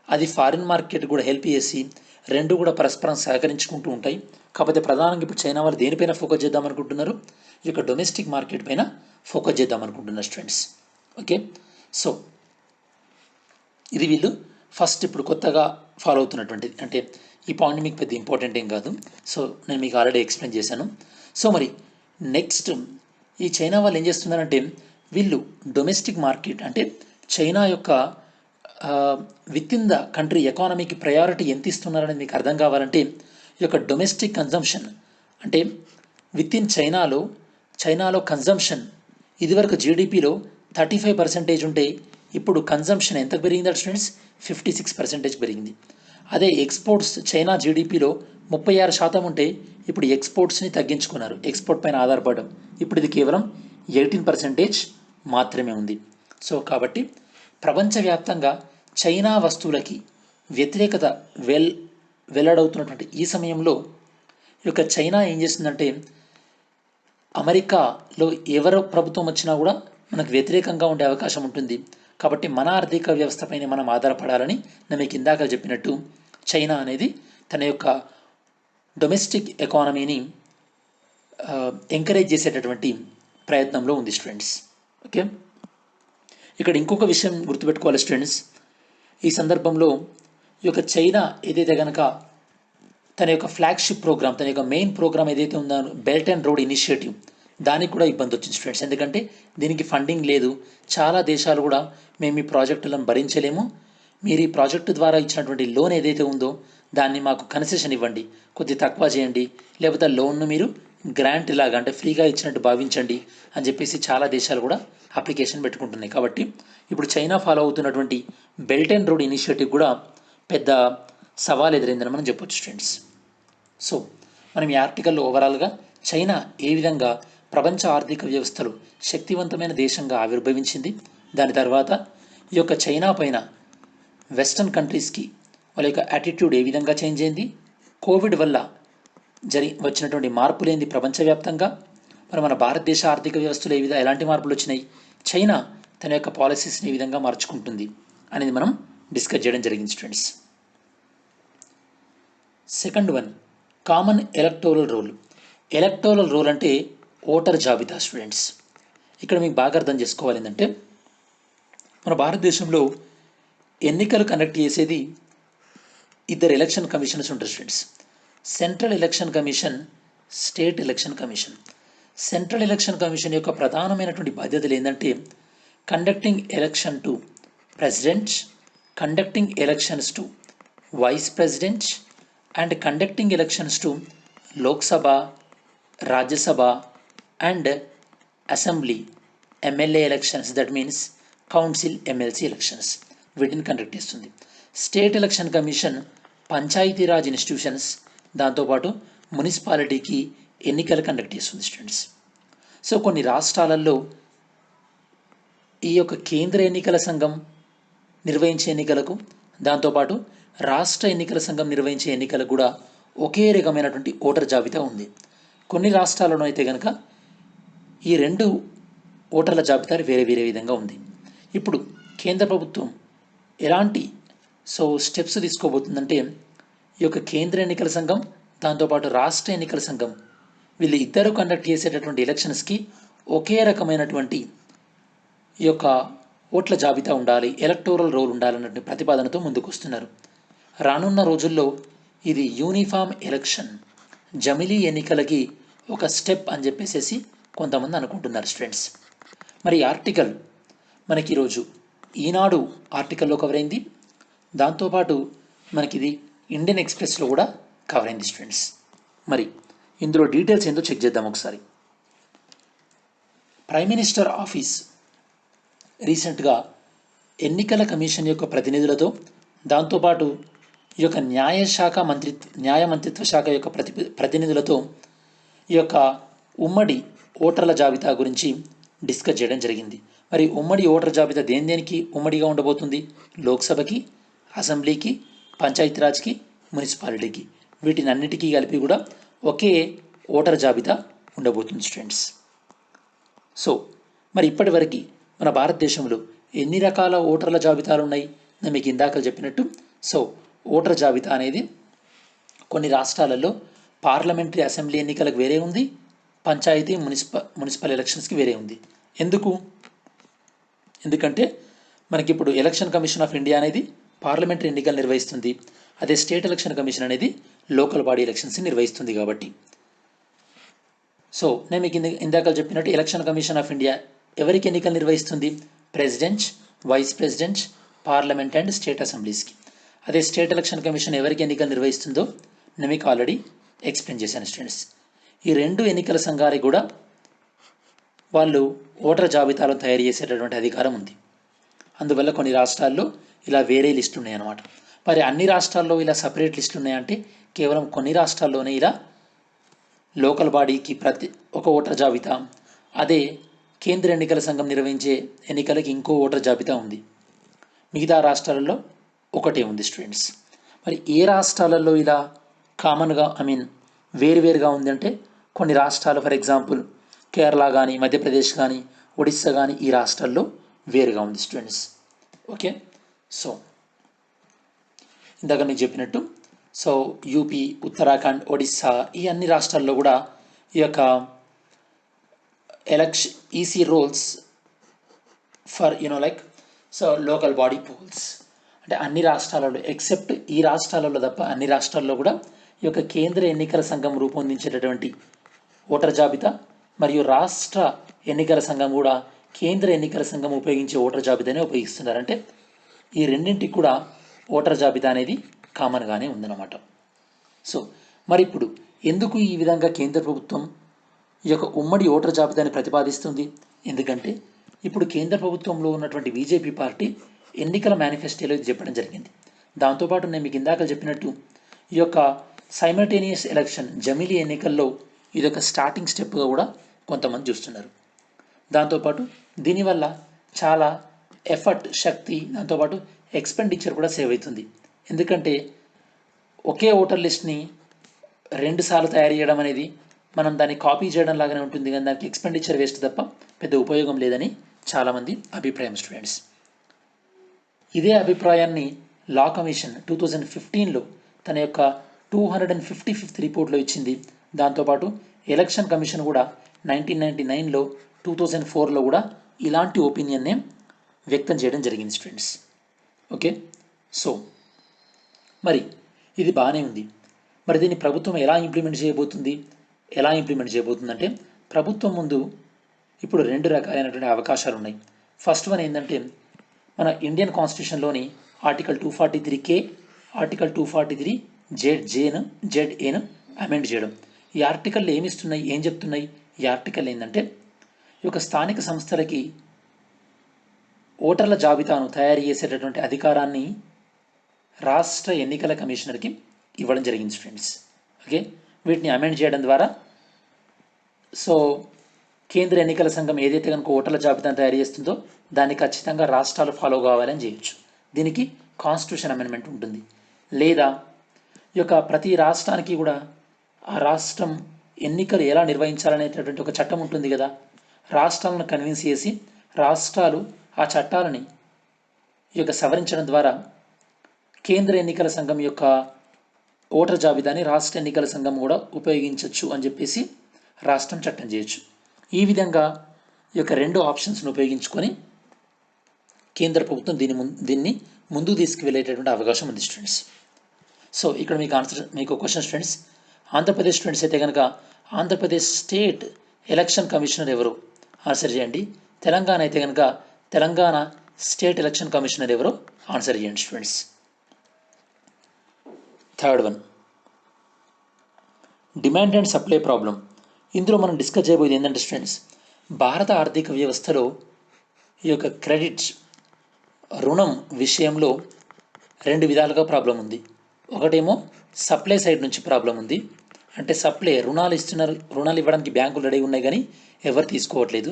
అది ఫారిన్ మార్కెట్ కూడా హెల్ప్ చేసి రెండు కూడా పరస్పరం సహకరించుకుంటూ ఉంటాయి. కాకపోతే ప్రధానంగా ఇప్పుడు చైనా వాళ్ళు దేనిపైన ఫోకస్ చేద్దాం అనుకుంటున్నారు? ఈ యొక్క డొమెస్టిక్ మార్కెట్ పైన ఫోకస్ చేద్దాం అనుకుంటున్నారు స్టూడెంట్స్. ఓకే, సో ఇది వీళ్ళు ఫస్ట్ ఇప్పుడు కొత్తగా ఫాలో అవుతున్నటువంటిది. అంటే ఈ పాయింట్ మీకు పెద్ద ఇంపార్టెంట్ ఏం కాదు, సో నేను మీకు ఆల్రెడీ ఎక్స్ప్లెయిన్ చేశాను. సో మరి నెక్స్ట్ ఈ చైనా వాళ్ళు ఏం చేస్తున్నారంటే, వీళ్ళు డొమెస్టిక్ మార్కెట్ అంటే చైనా యొక్క విత్ ఇన్ ద కంట్రీ ఎకానమీకి ప్రయారిటీ ఎంత ఇస్తున్నారనేది మీకు అర్థం కావాలంటే, ఈ యొక్క డొమెస్టిక్ కన్జంప్షన్ అంటే విత్ ఇన్ చైనాలో కన్జంప్షన్ ఇదివరకు జీడిపిలో 35% ఉంటే ఇప్పుడు కన్జంప్షన్ ఎంత పెరిగింది స్టూడెంట్స్? 56% పెరిగింది. అదే ఎక్స్పోర్ట్స్ చైనా జీడిపిలో 36% ఉంటే ఇప్పుడు ఎక్స్పోర్ట్స్ని తగ్గించుకున్నారు, ఎక్స్పోర్ట్ పైన ఆధారపడడం. ఇప్పుడు ఇది కేవలం 18% మాత్రమే ఉంది. సో కాబట్టి ప్రపంచవ్యాప్తంగా చైనా వస్తువులకి వ్యతిరేకత వెల్లడవుతున్నటువంటి ఈ సమయంలో ఈ యొక్క చైనా ఏం చేస్తుందంటే, అమెరికాలో ఎవరు ప్రభుత్వం వచ్చినా కూడా మనకు వ్యతిరేకంగా ఉండే అవకాశం ఉంటుంది. కాబట్టి మన ఆర్థిక వ్యవస్థపైన మనం ఆధారపడాలని నేను మీకు ఇందాక చెప్పినట్టు చైనా అనేది తన యొక్క డొమెస్టిక్ ఎకానమీని ఎంకరేజ్ చేసేటటువంటి ప్రయత్నంలో ఉంది స్టూడెంట్స్. ఓకే, ఇక్కడ ఇంకొక విషయం గుర్తుపెట్టుకోవాలి స్టూడెంట్స్. ఈ సందర్భంలో ఈ యొక్క చైనా ఏదైతే కనుక తన యొక్క ఫ్లాగ్షిప్ ప్రోగ్రామ్, తన యొక్క మెయిన్ ప్రోగ్రామ్ ఏదైతే ఉందో బెల్ట్ అండ్ రోడ్ ఇనిషియేటివ్, దానికి కూడా ఇబ్బంది వచ్చింది స్టూడెంట్స్. ఎందుకంటే దీనికి ఫండింగ్ లేదు. చాలా దేశాలు కూడా మేము ఈ ప్రాజెక్టులను భరించలేము, మీరు ఈ ప్రాజెక్టు ద్వారా ఇచ్చినటువంటి లోన్ ఏదైతే ఉందో దాన్ని మాకు కన్సెషన్ ఇవ్వండి, కొద్ది తక్కువ చేయండి, లేకపోతే లోన్ను మీరు గ్రాంట్ లాగా అంటే ఫ్రీగా ఇచ్చినట్టు భావించండి అని చెప్పేసి చాలా దేశాలు కూడా అప్లికేషన్ పెట్టుకుంటున్నాయి. కాబట్టి ఇప్పుడు చైనా ఫాలో అవుతున్నటువంటి బెల్ట్ అండ్ రోడ్ ఇనిషియేటివ్ కూడా పెద్ద సవాల్ ఎదురైందని మనం చెప్పొచ్చు స్టూడెంట్స్. సో మనం ఈ ఆర్టికల్లో ఓవరాల్గా చైనా ఏ విధంగా ప్రపంచ ఆర్థిక వ్యవస్థలో శక్తివంతమైన దేశంగా ఆవిర్భవించింది, దాని తర్వాత ఈ యొక్క చైనా పైన వెస్టర్న్ కంట్రీస్కి వాళ్ళ యొక్క యాటిట్యూడ్ ఏ విధంగా చేంజ్ అయింది, కోవిడ్ వల్ల వచ్చినటువంటి మార్పులేంది ప్రపంచవ్యాప్తంగా, మరి మన భారతదేశ ఆర్థిక వ్యవస్థలో ఎలాంటి మార్పులు వచ్చినాయి, చైనా తన యొక్క పాలసీస్ని ఏ విధంగా మార్చుకుంటుంది అనేది మనం డిస్కస్ చేయడం జరిగింది students. Second one, common electoral roll. Electoral roll అంటే ఓటర్ జాబితా స్టూడెంట్స్. ఇక్కడ మీకు బాగా అర్థం చేసుకోవాలి ఏంటంటే మన భారతదేశంలో ఎన్నికలు కండక్ట్ చేసేది ఇద్దరు ఎలక్షన్ కమిషనర్స్ ఉంటారు students. Central election commission, state election commission. Central election commission యొక్క ప్రధానమైనటువంటి బాధ్యతలు ఏంటంటే conducting election to president, conducting elections to vice president and conducting elections to Lok Sabha, Rajya Sabha and assembly MLA elections, that means council MLC elections, వీటిని conduct చేస్తుంది. State election commission Panchayati Raj institutions, దాంతోపాటు మున్సిపాలిటీకి ఎన్నికలు conduct చేస్తుంది స్టూడెంట్స్. సో కొన్ని రాష్ట్రాలలో ఈ యొక్క కేంద్ర ఎన్నికల సంఘం నిర్వహించే ఎన్నికలకు, దాంతోపాటు రాష్ట్ర ఎన్నికల సంఘం నిర్వహించే ఎన్నికలకు కూడా ఒకే రకమైనటువంటి ఓటర్ జాబితా ఉంది. కొన్ని రాష్ట్రాలలో అయితే కనుక ఈ రెండు ఓటర్ల జాబితాలు వేరే వేరే విధంగా ఉంది. ఇప్పుడు కేంద్ర ప్రభుత్వం ఎలాంటి స్టెప్స్ తీసుకోబోతుందంటే ఈ యొక్క కేంద్ర ఎన్నికల సంఘం, దాంతోపాటు రాష్ట్ర ఎన్నికల సంఘం వీళ్ళు ఇద్దరు కండక్ట్ చేసేటటువంటి ఎలక్షన్స్కి ఒకే రకమైనటువంటి ఈ యొక్క ఓట్ల జాబితా ఉండాలి, ఎలక్టోరల్ రోల్ ఉండాలన్నటువంటి ప్రతిపాదనతో ముందుకు వస్తున్నారు. రానున్న రోజుల్లో ఇది యూనిఫామ్ ఎలక్షన్, జమిలీ ఎన్నికలకి ఒక స్టెప్ అని చెప్పేసి కొంతమంది అనుకుంటున్నారు స్టూడెంట్స్. మరి ఆర్టికల్ మనకి ఈరోజు ఈనాడు ఆర్టికల్లో కవర్ అయింది, దాంతోపాటు మనకి ఇది ఇండియన్ ఎక్స్ప్రెస్లో కూడా కవర్ అయింది స్టూడెంట్స్. మరి ఇందులో డీటెయిల్స్ ఏందో చెక్ చేద్దాం ఒకసారి. ప్రైమ్ మినిస్టర్ ఆఫీస్ రీసెంట్గా ఎన్నికల కమిషన్ యొక్క ప్రతినిధులతో, దాంతోపాటు ఈ యొక్క న్యాయ మంత్రిత్వ శాఖ యొక్క ప్రతినిధులతో ఈ యొక్క ఉమ్మడి ఓటర్ల జాబితా గురించి డిస్కస్ చేయడం జరిగింది. మరి ఉమ్మడి ఓటర్ జాబితా దేనికి ఉమ్మడిగా ఉండబోతుంది? లోక్సభకి, అసెంబ్లీకి, పంచాయతీరాజ్కి, మున్సిపాలిటీకి, వీటిని అన్నిటికీ కలిపి కూడా ఒకే ఓటర్ జాబితా ఉండబోతుంది స్టూడెంట్స్. సో మరి ఇప్పటివరకు మన భారతదేశంలో ఎన్ని రకాల ఓటర్ల జాబితాలు ఉన్నాయి? నేను మీకు ఇందాక చెప్పినట్టు ఓటర్ జాబితా అనేది కొన్ని రాష్ట్రాలలో పార్లమెంటరీ అసెంబ్లీ ఎన్నికలకు వేరే ఉంది, పంచాయతీ మున్సిపల్ ఎలక్షన్స్కి వేరే ఉంది. ఎందుకంటే మనకి ఇప్పుడు ఎలక్షన్ కమిషన్ ఆఫ్ ఇండియా అనేది పార్లమెంటరీ ఎన్నికలు నిర్వహిస్తుంది, అదే స్టేట్ ఎలక్షన్ కమిషన్ అనేది లోకల్ బాడీ ఎలక్షన్స్ని నిర్వహిస్తుంది. కాబట్టి నేను మీకు ఇందాక చెప్పినట్టు ఎలక్షన్ కమిషన్ ఆఫ్ ఇండియా ఎవరికి ఎన్నికలు నిర్వహిస్తుంది? President, vice president, parliament and state అసెంబ్లీస్కి. అదే స్టేట్ ఎలక్షన్ కమిషన్ ఎవరికి ఎన్నికలు నిర్వహిస్తుందో నేను మీకు ఆల్రెడీ ఎక్స్ప్లెయిన్ చేశాను స్టూడెంట్స్. ఈ రెండు ఎన్నికల సంఘానికి కూడా వాళ్ళు ఓటర్ జాబితాలను తయారు చేసేటటువంటి అధికారం ఉంది. అందువల్ల కొన్ని రాష్ట్రాల్లో ఇలా వేరే లిస్టులు ఉన్నాయన్నమాట. మరి అన్ని రాష్ట్రాల్లో ఇలా సపరేట్ లిస్టులు ఉన్నాయంటే కేవలం కొన్ని రాష్ట్రాల్లోనే ఇలా లోకల్ బాడీకి ఒక ఓటర్ జాబితా, అదే కేంద్ర ఎన్నికల సంఘం నిర్వహించే ఎన్నికలకి ఇంకో ఓటర్ జాబితా ఉంది. మిగతా రాష్ట్రాలలో ఒకటే ఉంది స్టూడెంట్స్. మరి ఏ రాష్ట్రాలలో ఇలా కామన్గా వేరువేరుగా ఉందంటే కొన్ని రాష్ట్రాలు, ఫర్ ఎగ్జాంపుల్ కేరళ కానీ, మధ్యప్రదేశ్ కానీ, ఒడిస్సా కానీ, ఈ రాష్ట్రాల్లో వేరుగా ఉంది స్టూడెంట్స్. ఓకే, ఇందాక మీకు చెప్పినట్టు యూపీ, ఉత్తరాఖండ్, ఒడిస్సా ఈ అన్ని రాష్ట్రాల్లో కూడా ఈ యొక్క EC rolls for local body polls అంటే అన్ని రాష్ట్రాలలో ఎక్సెప్ట్ ఈ రాష్ట్రాలలో తప్ప అన్ని రాష్ట్రాల్లో కూడా ఈ యొక్క కేంద్ర ఎన్నికల సంఘం రూపొందించేటటువంటి ఓటర్ జాబితా, మరియు రాష్ట్ర ఎన్నికల సంఘం కూడా కేంద్ర ఎన్నికల సంఘం ఉపయోగించే ఓటర్ జాబితానే ఉపయోగిస్తున్నారు. అంటే ఈ రెండింటికి కూడా ఓటర్ జాబితా అనేది కామన్గానే ఉందన్నమాట. సో మరి ఇప్పుడు ఎందుకు ఈ విధంగా కేంద్ర ప్రభుత్వం ఈ యొక్క ఉమ్మడి ఓటర్ జాబితాని ప్రతిపాదిస్తుంది? ఎందుకంటే ఇప్పుడు కేంద్ర ప్రభుత్వంలో ఉన్నటువంటి బీజేపీ పార్టీ ఎన్నికల మేనిఫెస్టోలో ఇది చెప్పడం జరిగింది. దాంతోపాటు నేను మీకు ఇందాక చెప్పినట్టు ఈ యొక్క సైమల్టేనియస్ ఎలక్షన్ జమిలీ ఎన్నికల్లో ఇది ఒక స్టార్టింగ్ స్టెప్గా కూడా కొంతమంది చూస్తున్నారు. దాంతోపాటు దీనివల్ల చాలా ఎఫర్ట్, శక్తి, దాంతోపాటు ఎక్స్పెండిచర్ కూడా సేవ్ అవుతుంది. ఎందుకంటే ఒకే ఓటర్ లిస్ట్ని 2 సార్లు తయారు చేయడం అనేది మనం దాన్ని కాపీ చేయడం లాగానే ఉంటుంది, కానీ దానికి ఎక్స్పెండిచర్ వేస్ట్ తప్ప పెద్ద ఉపయోగం లేదని చాలామంది అభిప్రాయం స్టూడెంట్స్. ఇదే అభిప్రాయాన్ని లా కమిషన్ 2015లో తన యొక్క 255th రిపోర్ట్లో ఇచ్చింది. దాంతోపాటు ఎలక్షన్ కమిషన్ కూడా 1999లో 2004లో కూడా ఇలాంటి ఒపీనియన్నే వ్యక్తం చేయడం జరిగింది స్టూడెంట్స్. ఓకే, సో మరి ఇది బాగానే ఉంది. మరి దీన్ని ప్రభుత్వం ఎలా ఇంప్లిమెంట్ చేయబోతుందంటే ప్రభుత్వం ముందు ఇప్పుడు 2 రకాలైనటువంటి అవకాశాలు ఉన్నాయి. ఫస్ట్ వన్ ఏంటంటే మన ఇండియన్ కాన్స్టిట్యూషన్లోని ఆర్టికల్ 243K, ఆర్టికల్ 243ZAను అమెండ్ చేయడం. ఈ ఆర్టికల్ ఏం చెప్తున్నాయి? ఈ ఆర్టికల్ ఏంటంటే ఈ యొక్క స్థానిక సంస్థలకి ఓటర్ల జాబితాను తయారు చేసేటటువంటి అధికారాన్ని రాష్ట్ర ఎన్నికల కమిషనర్కి ఇవ్వడం జరిగింది స్టూడెంట్స్. ఓకే, వీటిని అమెండ్ చేయడం ద్వారా సో కేంద్ర ఎన్నికల సంఘం ఏదైతే కనుక ఓటర్ల జాబితాను తయారు చేస్తుందో దాన్ని ఖచ్చితంగా రాష్ట్రాలు ఫాలో కావాలని చేయొచ్చు. దీనికి కాన్స్టిట్యూషన్ అమెండ్మెంట్ ఉంటుంది. లేదా ఈ యొక్క ప్రతి రాష్ట్రానికి కూడా ఆ రాష్ట్రం ఎన్నికలు ఎలా నిర్వహించాలనేటటువంటి ఒక చట్టం ఉంటుంది కదా, రాష్ట్రాలను కన్విన్స్ చేసి రాష్ట్రాలు ఆ చట్టాలని ఈ యొక్క సవరించడం ద్వారా కేంద్ర ఎన్నికల సంఘం యొక్క ఓటర్ జాబితాని రాష్ట్ర ఎన్నికల సంఘం కూడా ఉపయోగించవచ్చు అని చెప్పేసి రాష్ట్రం చట్టం చేయొచ్చు. ఈ విధంగా ఈ యొక్క 2 ఆప్షన్స్ను ఉపయోగించుకొని కేంద్ర ప్రభుత్వం దీన్ని ముందుకు తీసుకువెళ్ళేటటువంటి అవకాశం ఉంది స్టూడెంట్స్. సో ఇక్కడ మీకు క్వశ్చన్ స్టూడెంట్స్, ఆంధ్రప్రదేశ్ స్టూడెంట్స్ అయితే కనుక ఆంధ్రప్రదేశ్ స్టేట్ ఎలక్షన్ కమిషనర్ ఎవరు ఆన్సర్ చేయండి. తెలంగాణ అయితే కనుక తెలంగాణ స్టేట్ ఎలక్షన్ కమిషనర్ ఎవరు ఆన్సర్ చేయండి students. Third one, demand and supply problem. ఇందులో మనం డిస్కస్ చేయబోయేది ఏంటంటే స్టూడెంట్స్, భారత ఆర్థిక వ్యవస్థలో ఈ యొక్క క్రెడిట్ రుణం విషయంలో 2 విధాలుగా ప్రాబ్లం ఉంది. ఒకటేమో సప్లై సైడ్ నుంచి ప్రాబ్లం ఉంది, అంటే సప్లై రుణాలు ఇవ్వడానికి బ్యాంకులు రెడీ ఉన్నాయి కానీ ఎవరు తీసుకోవట్లేదు.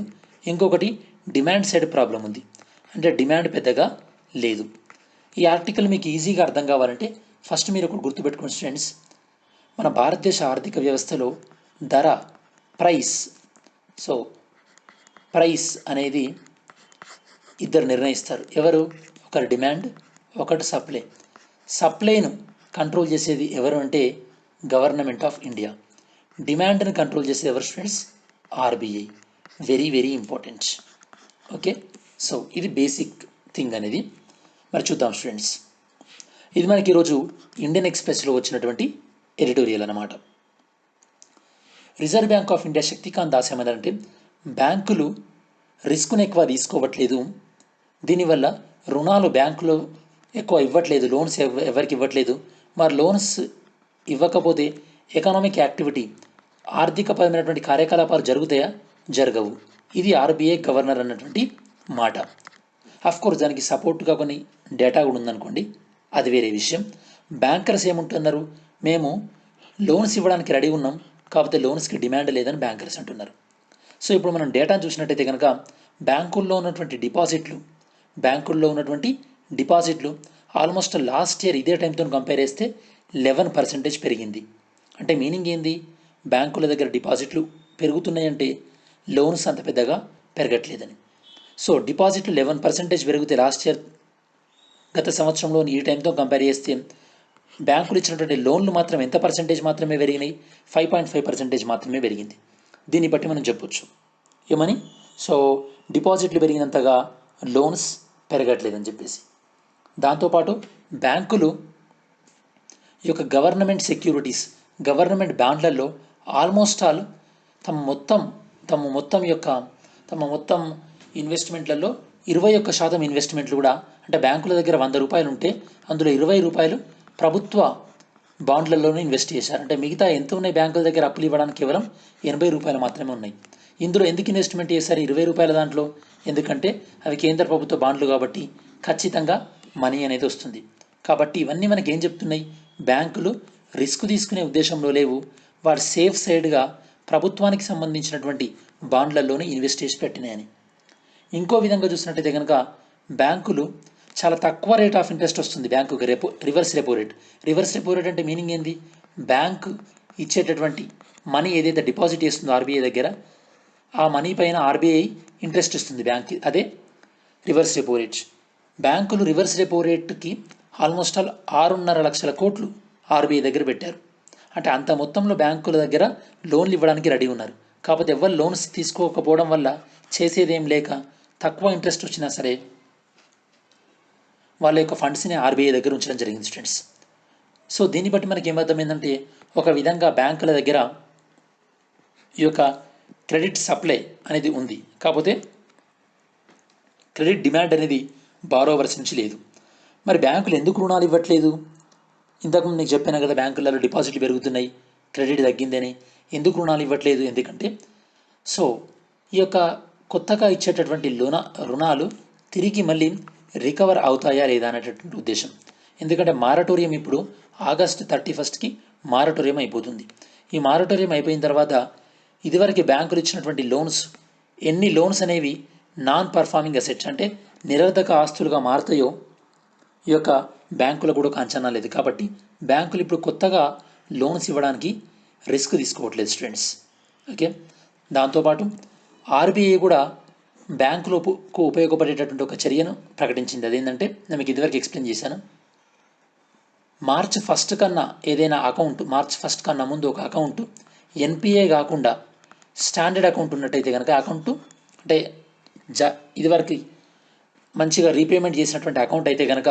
ఇంకొకటి డిమాండ్ సైడ్ ప్రాబ్లం ఉంది, అంటే డిమాండ్ పెద్దగా లేదు. ఈ ఆర్టికల్ మీకు ఈజీగా అర్థం కావాలంటే ఫస్ట్ మీరు ఒకటి గుర్తుపెట్టుకోండి స్టూడెంట్స్, మన భారతదేశ ఆర్థిక వ్యవస్థలో ధర, ప్రైస్ అనేది ఇద్దరు నిర్ణయిస్తారు. ఎవరు? ఒకరు డిమాండ్, ఒకటి సప్లై. సప్లైను కంట్రోల్ చేసేది ఎవరు అంటే గవర్నమెంట్ ఆఫ్ ఇండియా. డిమాండ్ని కంట్రోల్ చేసేది ఎవరు students? RBI. Very very important. Okay, so ఇది బేసిక్ థింగ్ అనేది. మరి చూద్దాం స్టూడెంట్స్, ఇది మనకి ఈరోజు ఇండియన్ ఎక్స్ప్రెస్లో వచ్చినటువంటి ఎడిటోరియల్ అన్నమాట. Reserve bank of India Shaktikant Das ఏమన్నారంటే బ్యాంకులు రిస్క్ను ఎక్కువ తీసుకోవట్లేదు, దీనివల్ల రుణాలు బ్యాంకులో ఎక్కువ ఇవ్వట్లేదు, లోన్స్ ఎవరికి ఇవ్వట్లేదు. మరి లోన్స్ ఇవ్వకపోతే ఎకనామిక్ యాక్టివిటీ, ఆర్థికపరమైనటువంటి కార్యకలాపాలు జరుగుతాయా? జరగవు. ఇది ఆర్బీఐ గవర్నర్ అన్నటువంటి మాట. అఫ్కోర్స్ దానికి సపోర్ట్గా కొన్ని డేటా కూడా ఉందనుకోండి, అది వేరే విషయం. బ్యాంకర్స్ ఏముంటున్నారు, మేము లోన్స్ ఇవ్వడానికి రెడీ ఉన్నాం, కాకపోతే లోన్స్కి డిమాండ్ లేదని బ్యాంకర్స్ అంటున్నారు. సో ఇప్పుడు మనం డేటాను చూసినట్టయితే కనుక బ్యాంకుల్లో ఉన్నటువంటి డిపాజిట్లు ఆల్మోస్ట్ లాస్ట్ ఇయర్ ఇదే టైంతో కంపేర్ చేస్తే 11% పెరిగింది. అంటే మీనింగ్ ఏంది? బ్యాంకుల దగ్గర డిపాజిట్లు పెరుగుతున్నాయంటే లోన్స్ అంత పెద్దగా పెరగట్లేదని. సో డిపాజిట్లు 11% పెరిగితే లాస్ట్ ఇయర్ గత సంవత్సరంలో ఈ టైంతో కంపేర్ చేస్తే బ్యాంకులు ఇచ్చినటువంటి లోన్లు మాత్రం ఎంత పర్సెంటేజ్ మాత్రమే పెరిగినాయి? 5.5% మాత్రమే పెరిగింది. దీన్ని బట్టి మనం చెప్పొచ్చు ఏమని, సో డిపాజిట్లు పెరిగినంతగా లోన్స్ పెరగట్లేదని చెప్పేసి. దాంతోపాటు బ్యాంకులు ఈ యొక్క గవర్నమెంట్ సెక్యూరిటీస్, గవర్నమెంట్ బాండ్లలో ఆల్మోస్ట్ ఆల్ తమ మొత్తం ఇన్వెస్ట్మెంట్లలో 21% ఇన్వెస్ట్మెంట్లు కూడా, అంటే బ్యాంకుల దగ్గర 100 రూపాయలు ఉంటే అందులో 20 రూపాయలు ప్రభుత్వ బాండ్లలోనే ఇన్వెస్ట్ చేశారు. అంటే మిగతా ఎంత ఉన్నాయి బ్యాంకుల దగ్గర అప్పులు ఇవ్వడానికి? కేవలం 80 రూపాయలు మాత్రమే ఉన్నాయి. ఇందులో ఎందుకు ఇన్వెస్ట్మెంట్ చేశారు 20 రూపాయల దాంట్లో? ఎందుకంటే అవి కేంద్ర ప్రభుత్వ బాండ్లు కాబట్టి ఖచ్చితంగా మనీ అనేది వస్తుంది. కాబట్టి ఇవన్నీ మనకి ఏం చెప్తున్నాయి? బ్యాంకులు రిస్క్ తీసుకునే ఉద్దేశంలో లేవు, వాడు సేఫ్ సైడ్గా ప్రభుత్వానికి సంబంధించినటువంటి బాండ్లలోనే ఇన్వెస్ట్ చేసి పెట్టినాయని. ఇంకో విధంగా చూసినట్టయితే కనుక బ్యాంకులు చాలా తక్కువ రేట్ ఆఫ్ ఇంట్రెస్ట్ వస్తుంది బ్యాంకుకి. Reverse repo rate. Reverse repo rate అంటే మీనింగ్ ఏంది? బ్యాంకు ఇచ్చేటటువంటి మనీ ఏదైతే డిపాజిట్ చేస్తుందో ఆర్బీఐ దగ్గర, ఆ మనీ పైన ఆర్బీఐ ఇంట్రెస్ట్ ఇస్తుంది బ్యాంక్కి, అదే రివర్స్ రెపో రేట్. బ్యాంకులు రివర్స్ రెపో రేట్కి ఆల్మోస్ట్ ఆల్ 6.5 లక్షల కోట్లు ఆర్బీఐ దగ్గర పెట్టారు. అంటే అంత మొత్తంలో బ్యాంకుల దగ్గర లోన్లు ఇవ్వడానికి రెడీ ఉన్నారు. కాకపోతే ఎవరు లోన్స్ తీసుకోకపోవడం వల్ల చేసేదేం లేక తక్కువ ఇంట్రెస్ట్ వచ్చినా సరే వాళ్ళ యొక్క ఫండ్స్ని ఆర్బీఐ దగ్గర ఉంచడం జరిగింది స్టూడెంట్స్. సో దీన్ని బట్టి మనకి ఏమర్థమైందంటే, ఒక విధంగా బ్యాంకుల దగ్గర ఈ యొక్క క్రెడిట్ సప్లై అనేది ఉంది, కాకపోతే క్రెడిట్ డిమాండ్ అనేది బారోవర్స్ నుంచి లేదు. మరి బ్యాంకులు ఎందుకు రుణాలు ఇవ్వట్లేదు? ఇంతకుముందు మీకు చెప్పాను కదా, బ్యాంకులలో డిపాజిట్లు పెరుగుతున్నాయి, క్రెడిట్ తగ్గిందని. ఎందుకు రుణాలు ఇవ్వట్లేదు? ఎందుకంటే సో ఈ యొక్క కొత్తగా ఇచ్చేటటువంటి రుణాలు తిరిగి మళ్ళీ రికవర్ అవుతాయా లేదా అనేటటువంటి ఉద్దేశం. ఎందుకంటే మారటోరియం ఇప్పుడు ఆగస్టు 31కి మారటోరియం అయిపోతుంది. ఈ మారటోరియం అయిపోయిన తర్వాత ఇదివరకు బ్యాంకులు ఇచ్చినటువంటి ఎన్ని లోన్స్ అనేవి నాన్ పర్ఫార్మింగ్ అసెట్స్, అంటే నిరర్ధక ఆస్తులుగా మారుతాయో ఈ యొక్క బ్యాంకులకు కూడా ఒక అంచనా లేదు. కాబట్టి బ్యాంకులు ఇప్పుడు కొత్తగా లోన్స్ ఇవ్వడానికి రిస్క్ తీసుకోవట్లేదు స్టూడెంట్స్. ఓకే, దాంతోపాటు ఆర్బీఐ కూడా బ్యాంకులకు ఉపయోగపడేటటువంటి ఒక చర్యను ప్రకటించింది. అదేంటంటే నేను మీకు ఇదివరకు ఎక్స్ప్లెయిన్ చేశాను. మార్చ్ 1 కన్నా ఏదైనా అకౌంట్, మార్చ్ 1 కన్నా ముందు ఒక అకౌంట్ ఎన్పిఏ కాకుండా స్టాండర్డ్ అకౌంట్ ఉన్నట్టయితే కనుక, అకౌంట్ అంటే ఇదివరకు మంచిగా రీపేమెంట్ చేసినటువంటి అకౌంట్ అయితే కనుక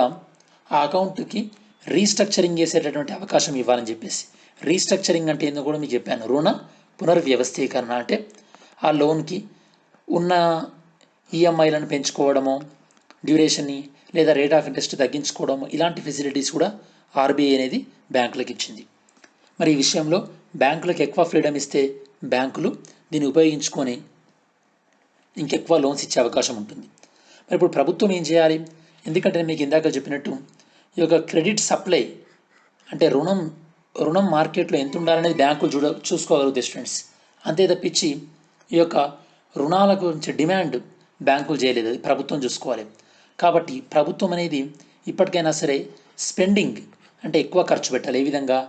ఆ అకౌంట్కి రీస్ట్రక్చరింగ్ చేసేటటువంటి అవకాశం ఇవ్వాలని చెప్పేసి. రీస్ట్రక్చరింగ్ అంటే ఏందో కూడా మీకు చెప్పాను. రుణ పునర్వ్యవస్థీకరణ అంటే ఆ లోన్కి ఉన్న ఈఎంఐలను పెంచుకోవడము, డ్యూరేషన్ని లేదా రేట్ ఆఫ్ ఇంట్రెస్ట్ తగ్గించుకోవడము, ఇలాంటి ఫెసిలిటీస్ కూడా ఆర్బీఐ అనేది బ్యాంకులకు ఇచ్చింది. మరి ఈ విషయంలో బ్యాంకులకు ఎక్కువ ఫ్రీడమ్ ఇస్తే బ్యాంకులు దీన్ని ఉపయోగించుకొని ఇంకెక్కువ లోన్స్ ఇచ్చే అవకాశం ఉంటుంది. మరి ఇప్పుడు ప్రభుత్వం ఏం చేయాలి? ఎందుకంటే మీకు ఇందాక చెప్పినట్టు ఈ యొక్క క్రెడిట్ సప్లై అంటే రుణం మార్కెట్లో ఎంత ఉండాలనేది బ్యాంకులు చూసుకోగలుగుతాయి స్టూడెంట్స్. అంతే తప్పించి ఈ యొక్క రుణాల గురించి డిమాండ్ బ్యాంకులు చేయలేదు, అది ప్రభుత్వం చూసుకోవాలి. కాబట్టి ప్రభుత్వం అనేది ఇప్పటికైనా సరే స్పెండింగ్ అంటే ఎక్కువ ఖర్చు పెట్టాలి. ఏ విధంగా?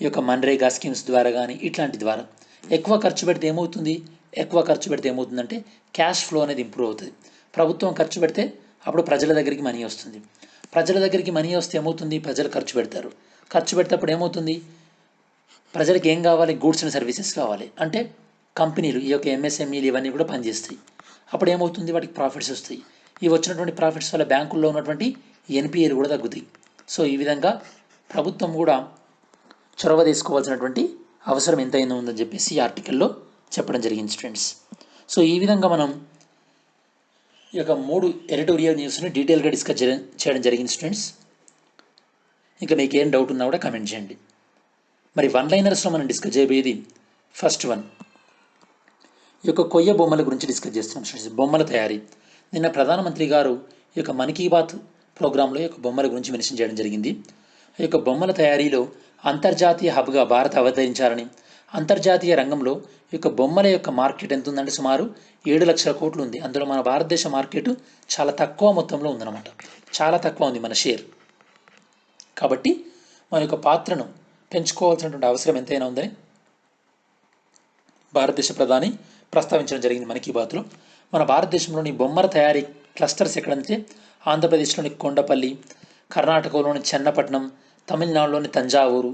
ఈ యొక్క మన్రేగా స్కీమ్స్ ద్వారా కానీ ఇట్లాంటి ద్వారా ఎక్కువ ఖర్చు పెడితే ఏమవుతుందంటే క్యాష్ ఫ్లో అనేది ఇంప్రూవ్ అవుతుంది. ప్రభుత్వం ఖర్చు పెడితే అప్పుడు ప్రజల దగ్గరికి మనీ వస్తుంది. ప్రజల దగ్గరికి మనీ వస్తే ఏమవుతుంది? ప్రజలు ఖర్చు పెడతారు. ఖర్చు పెడితే అప్పుడు ఏమవుతుంది? ప్రజలకు ఏం కావాలి? గూడ్స్ అండ్ సర్వీసెస్ కావాలి. అంటే కంపెనీలు, ఈ యొక్క ఎంఎస్ఎంఈలు ఇవన్నీ కూడా పనిచేస్తాయి. అప్పుడు ఏమవుతుంది? వాటికి ప్రాఫిట్స్ వస్తాయి. ఈ వచ్చినటువంటి ప్రాఫిట్స్ వల్ల బ్యాంకుల్లో ఉన్నటువంటి ఎన్పిఏలు కూడా తగ్గుతాయి. సో ఈ విధంగా ప్రభుత్వం కూడా చొరవ తీసుకోవాల్సినటువంటి అవసరం ఎంతైనా ఉందని చెప్పేసి ఈ ఆర్టికల్లో చెప్పడం జరిగింది స్టూడెంట్స్. సో ఈ విధంగా మనం ఈ యొక్క 3 ఎడిటోరియల్ న్యూస్ని డీటెయిల్గా డిస్కస్ చేయడం జరిగింది స్టూడెంట్స్. ఇంకా మీకు ఏం డౌట్ ఉన్నా కూడా కామెంట్ చేయండి. మరి వన్ లైనర్స్లో మనం డిస్కస్ చేయబోయేది ఫస్ట్ వన్, ఈ యొక్క కొయ్య బొమ్మల గురించి డిస్కస్ చేస్తున్నాం స్టూడెంట్స్. బొమ్మల తయారీ. నిన్న ప్రధానమంత్రి గారు ఈ యొక్క మన్ కీ బాత్ ప్రోగ్రాంలో ఈ యొక్క బొమ్మల గురించి మెన్షన్ చేయడం జరిగింది. ఈ యొక్క బొమ్మల తయారీలో అంతర్జాతీయ హబ్గా భారత్ అవతరించాలని, అంతర్జాతీయ రంగంలో ఈ యొక్క బొమ్మల యొక్క మార్కెట్ ఎంత ఉందంటే సుమారు 7 లక్షల కోట్లు ఉంది. అందులో మన భారతదేశ మార్కెట్ చాలా తక్కువ మొత్తంలో ఉందన్నమాట, చాలా తక్కువ ఉంది మన షేర్. కాబట్టి మన యొక్క పాత్రను పెంచుకోవాల్సినటువంటి అవసరం ఎంతైనా ఉందని భారతదేశ ప్రధాని ప్రస్తావించడం జరిగింది మన్ కీ బాత్లో. మన భారతదేశంలోని బొమ్మల తయారీ క్లస్టర్స్ ఎక్కడంటే ఆంధ్రప్రదేశ్లోని కొండపల్లి, కర్ణాటకలోని చెన్నపట్నం, తమిళనాడులోని తంజావూరు,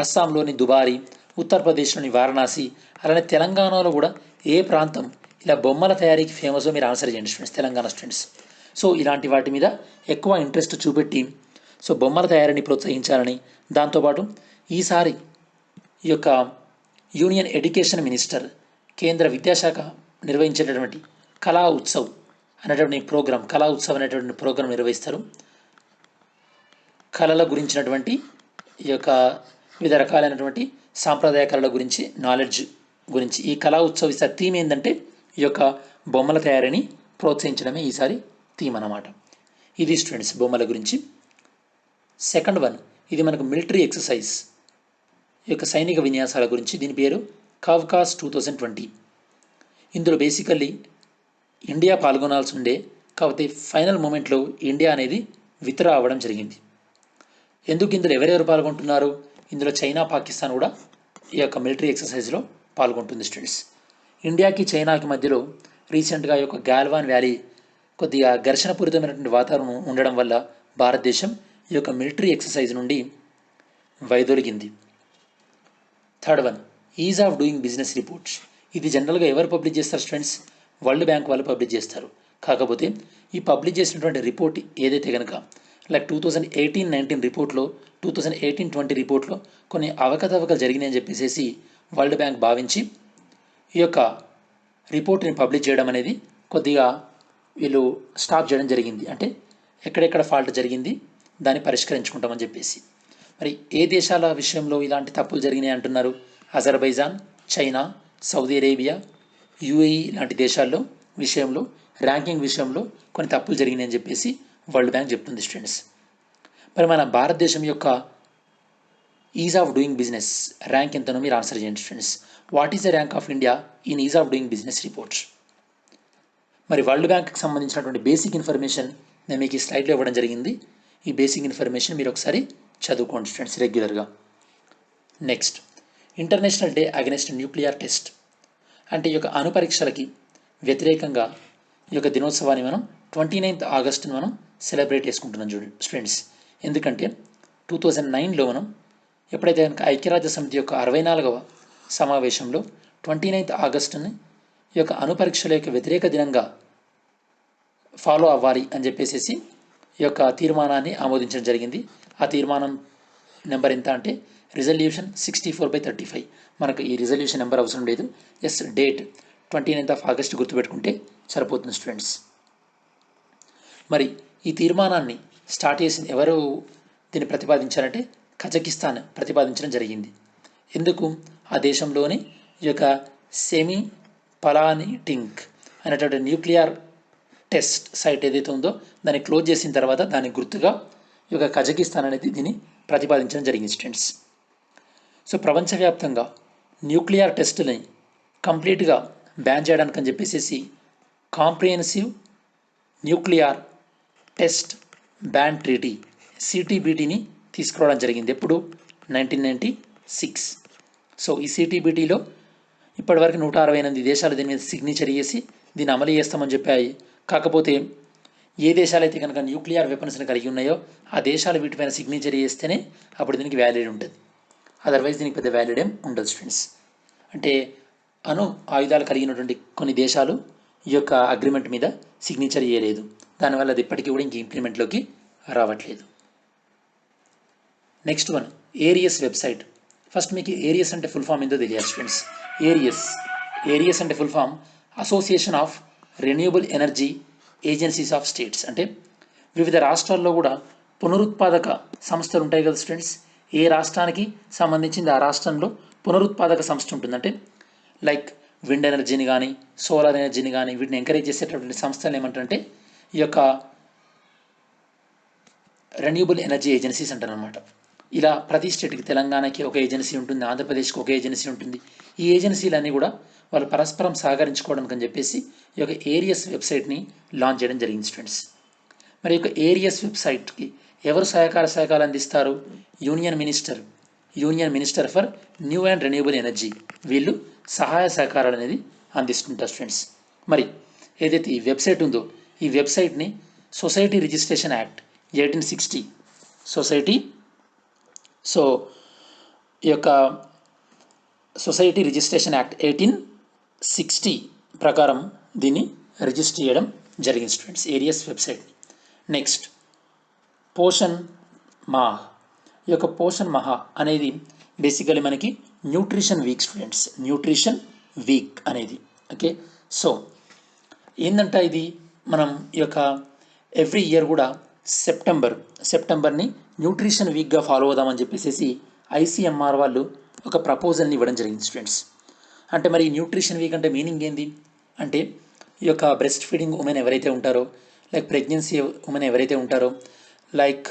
అస్సాంలోని దుబారి, ఉత్తరప్రదేశ్లోని వారణాసి, అలానే తెలంగాణలో కూడా ఏ ప్రాంతం ఇలా బొమ్మల తయారీకి ఫేమసో మీరు ఆన్సర్ చేయండి స్టూడెంట్స్, తెలంగాణ స్టూడెంట్స్. సో ఇలాంటి వాటి మీద ఎక్కువ ఇంట్రెస్ట్ చూపెట్టి సో బొమ్మల తయారీని ప్రోత్సహించాలని, దాంతోపాటు ఈసారి ఈ యొక్క యూనియన్ ఎడ్యుకేషన్ మినిస్టర్ కేంద్ర విద్యాశాఖ నిర్వహించేటటువంటి కళా ఉత్సవ్ అనేటువంటి ప్రోగ్రాం నిర్వహిస్తారు. కళల గురించినటువంటి ఈ యొక్క వివిధ రకాలైనటువంటి సాంప్రదాయ కళల గురించి నాలెడ్జ్ గురించి ఈ కళా ఉత్సవ్ ఈసారి థీమ్ ఏంటంటే ఈ యొక్క బొమ్మల తయారీని ప్రోత్సహించడమే ఈసారి థీమ్ అన్నమాట. ఇది స్టూడెంట్స్ బొమ్మల గురించి. సెకండ్ వన్, ఇది మనకు మిలిటరీ ఎక్సర్సైజ్, ఈ యొక్క సైనిక విన్యాసాల గురించి. దీని పేరు కావ్కాస్ 2020. ఇందులో బేసికల్లీ ఇండియా పాల్గొనాల్సి ఉండే, కాకపోతే ఫైనల్ మూమెంట్లో ఇండియా అనేది విత్డ్రా అవ్వడం జరిగింది. ఎందుకు ఇందులో ఎవరెవరు పాల్గొంటున్నారు? ఇందులో చైనా, పాకిస్తాన్ కూడా ఈ యొక్క మిలిటరీ ఎక్సర్సైజ్లో పాల్గొంటుంది స్టూడెంట్స్. ఇండియాకి చైనాకి మధ్యలో రీసెంట్గా ఈ యొక్క గాల్వాన్ వ్యాలీ కొద్దిగా ఘర్షణపూరితమైనటువంటి వాతావరణం ఉండడం వల్ల భారతదేశం ఈ యొక్క మిలిటరీ ఎక్సర్సైజ్ నుండి వైదొలిగింది. Third one, ease of doing business reports. ఇది జనరల్గా ఎవరు పబ్లిష్ చేస్తారు స్టూడెంట్స్? వరల్డ్ బ్యాంక్ వాళ్ళు పబ్లిష్ చేస్తారు. కాకపోతే ఈ పబ్లిష్ చేసినటువంటి రిపోర్ట్ ఏదైతే కనుక లైక్ 2018-19 రిపోర్ట్లో, 2018-20 రిపోర్ట్లో కొన్ని అవకతవకలు జరిగినాయని చెప్పేసి వరల్డ్ బ్యాంక్ భావించి ఈ యొక్క రిపోర్ట్ని పబ్లిష్ చేయడం అనేది కొద్దిగా వీళ్ళు స్టాప్ చేయడం జరిగింది. అంటే ఎక్కడెక్కడ ఫాల్ట్ జరిగింది దాన్ని పరిష్కరించుకుంటామని చెప్పేసి. మరి ఏ దేశాల విషయంలో ఇలాంటి తప్పులు జరిగినాయి అంటున్నారు? Azerbaijan, China, Saudi Arabia, UAE లాంటి దేశాల్లో విషయంలో ర్యాంకింగ్ విషయంలో కొన్ని తప్పులు జరిగినాయని చెప్పేసి వరల్డ్ బ్యాంక్ చెప్తుంది స్టూడెంట్స్. మరి మన భారతదేశం యొక్క is of doing business rank ఎంతనో మీరు ఆన్సర్ చేయండి students. What is the rank of India in is of doing business reports? మరి వరల్డ్ బ్యాంక్కి సంబంధించినటువంటి బేసిక్ ఇన్ఫర్మేషన్ నేను మీకు ఈ స్లైడ్లో ఇవ్వడం జరిగింది. ఈ బేసిక్ ఇన్ఫర్మేషన్ మీరు ఒకసారి చదువుకోండి స్టూడెంట్స్ రెగ్యులర్గా. Next, international day against nuclear test. అంటే ఈ యొక్క అణుపరీక్షలకి వ్యతిరేకంగా ఈ యొక్క దినోత్సవాన్ని మనం 29th ఆగస్టును మనం సెలబ్రేట్ చేసుకుంటున్నాం స్టూడెంట్స్. ఎందుకంటే 2009లో మనం ఎప్పుడైతే కనుక ఐక్యరాజ్య సమితి యొక్క 64వ సమావేశంలో 29th ఆగస్టుని ఈ యొక్క అణుపరీక్షల యొక్క వ్యతిరేక దినంగా ఫాలో అవ్వాలి అని చెప్పేసి ఈ యొక్క తీర్మానాన్ని ఆమోదించడం జరిగింది. ఆ తీర్మానం నెంబర్ ఎంత అంటే రిజల్యూషన్ 64/35. మనకు ఈ రిజల్యూషన్ నెంబర్ అవసరం లేదు, జస్ట్ డేట్ 29th ఆగస్ట్ గుర్తుపెట్టుకుంటే సరిపోతుంది స్టూడెంట్స్. మరి ఈ తీర్మానాన్ని స్టార్ట్ చేసిన ఎవరు దీన్ని ప్రతిపాదించారంటే కజకిస్తాన్ ప్రతిపాదించడం జరిగింది. ఎందుకు? ఆ దేశంలోని ఈ యొక్క సెమీ పలానిటింగ్ అనేటువంటి న్యూక్లియర్ టెస్ట్ సైట్ ఏదైతే ఉందో దాన్ని క్లోజ్ చేసిన తర్వాత దానికి గుర్తుగా ఈ యొక్క కజకిస్తాన్ అనేది దీన్ని ప్రతిపాదించడం జరిగింది స్టూడెంట్స్. సో ప్రపంచవ్యాప్తంగా న్యూక్లియర్ టెస్టుని కంప్లీట్గా బ్యాన్ చేయడానికి అని చెప్పేసి comprehensive nuclear test ban treaty సిటీబీటీని తీసుకురావడం జరిగింది. ఎప్పుడు? 1996. సో ఈ సిటీబీటీలో ఇప్పటివరకు 168 దేశాలు దీని మీద సిగ్నేచర్ చేసి దీన్ని అమలు చేస్తామని చెప్పాయి. కాకపోతే ఏ దేశాలైతే కనుక న్యూక్లియర్ వెపన్స్ని కలిగి ఉన్నాయో ఆ దేశాలు వీటిపైన సిగ్నేచర్ చేస్తేనే అప్పుడు దీనికి వ్యాలిడ్ ఉంటుంది, అదర్వైజ్ దీనికి పెద్ద వ్యాలిడ్ ఏం ఉండదు స్టూడెంట్స్. అంటే అణు ఆయుధాలు కలిగినటువంటి కొన్ని దేశాలు ఈ యొక్క అగ్రిమెంట్ మీద సిగ్నేచర్ చేయలేదు, దానివల్ల అది ఇప్పటికీ కూడా ఇంక ఇంప్లిమెంట్లోకి రావట్లేదు. Next one, AREAS website. First మీకు ఏరియస్ అంటే ఫుల్ ఫామ్ ఏందో తెలియాలి స్టూడెంట్స్. ఏరియస్ అంటే full form association of renewable energy agencies of states. అంటే వివిధ రాష్ట్రాల్లో కూడా పునరుత్పాదక సంస్థలు ఉంటాయి కదా స్టూడెంట్స్. ఏ రాష్ట్రానికి సంబంధించింది ఆ రాష్ట్రంలో పునరుత్పాదక సంస్థ ఉంటుంది. అంటే లైక్ విండ్ ఎనర్జీని కానీ సోలార్ ఎనర్జీని కానీ వీటిని ఎంకరేజ్ చేసేటటువంటి సంస్థలు ఏమంటారంటే ఈ యొక్క రెన్యూబుల్ ఎనర్జీ ఏజెన్సీస్ అంటారు అనమాట. ఇలా ప్రతి స్టేట్కి తెలంగాణకి ఒక ఏజెన్సీ ఉంటుంది, ఆంధ్రప్రదేశ్కి ఒక ఏజెన్సీ ఉంటుంది. ఈ ఏజెన్సీలన్నీ కూడా వాళ్ళు పరస్పరం సహకరించుకోవడానికి అని చెప్పేసి ఈ యొక్క ఏరియస్ వెబ్సైట్ని లాంచ్ చేయడం జరిగింది స్టూడెంట్స్. మరి ఈ యొక్క ఏరియస్ వెబ్సైట్కి ఎవరు సహకారాలు అందిస్తారు? Union minister for new and renewable energy, వీళ్ళు సహాయ సహకారాలు అనేది అందిస్తుంటారు స్టూడెంట్స్. మరి ఏదైతే ఈ వెబ్సైట్ ఉందో ఈ వెబ్సైట్ని సొసైటీ రిజిస్ట్రేషన్ యాక్ట్ 1860 ఈ యొక్క సొసైటీ రిజిస్ట్రేషన్ యాక్ట్ 1860 ప్రకారం దీన్ని రిజిస్టర్ చేయడం జరిగింది స్టూడెంట్స్, ఏరియస్ వెబ్సైట్ని. నెక్స్ట్, పోషణ్ మాహ్. ఈ యొక్క పోషణ్ మాహ్ అనేది బేసికలీ మనకి nutrition week students, nutrition week అనేది. ఓకే, సో ఏంటంట ఇది మనం ఈ యొక్క ఎవ్రీ ఇయర్ కూడా సెప్టెంబర్ని న్యూట్రిషన్ వీక్గా ఫాలో అవుదామని చెప్పేసి ఐసీఎంఆర్ వాళ్ళు ఒక ప్రపోజల్ని ఇవ్వడం జరిగింది స్టూడెంట్స్. అంటే మరి న్యూట్రిషన్ వీక్ అంటే మీనింగ్ ఏంది అంటే ఈ యొక్క బ్రెస్ట్ ఫీడింగ్ ఉమెన్ ఎవరైతే ఉంటారో, లైక్ ప్రెగ్నెన్సీ ఉమెన్ ఎవరైతే ఉంటారో, లైక్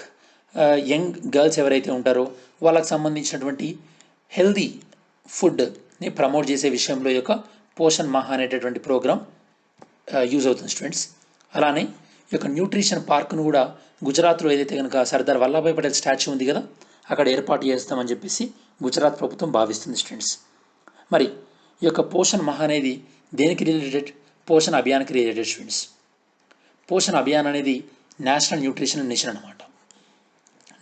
యంగ్ గర్ల్స్ ఎవరైతే ఉంటారో వాళ్ళకి సంబంధించినటువంటి హెల్దీ ఫుడ్ని ప్రమోట్ చేసే విషయంలో ఈ యొక్క పోషణ్ మహా అనేటటువంటి ప్రోగ్రామ్ యూజ్ అవుతుంది స్టూడెంట్స్. అలానే ఈ యొక్క న్యూట్రిషన్ పార్క్ను కూడా గుజరాత్లో ఏదైతే కనుక సర్దార్ వల్లభాయ్ పటేల్ స్టాచ్యూ ఉంది కదా, అక్కడ ఏర్పాటు చేస్తామని చెప్పేసి గుజరాత్ ప్రభుత్వం భావిస్తుంది స్టూడెంట్స్. మరి ఈ యొక్క పోషణ్ మహా అనేది దేనికి రిలేటెడ్? పోషణ్ అభియాన్కి రిలేటెడ్ స్టూడెంట్స్. పోషణ్ అభియాన్ అనేది నేషనల్ న్యూట్రిషన్ మిషన్ అనమాట.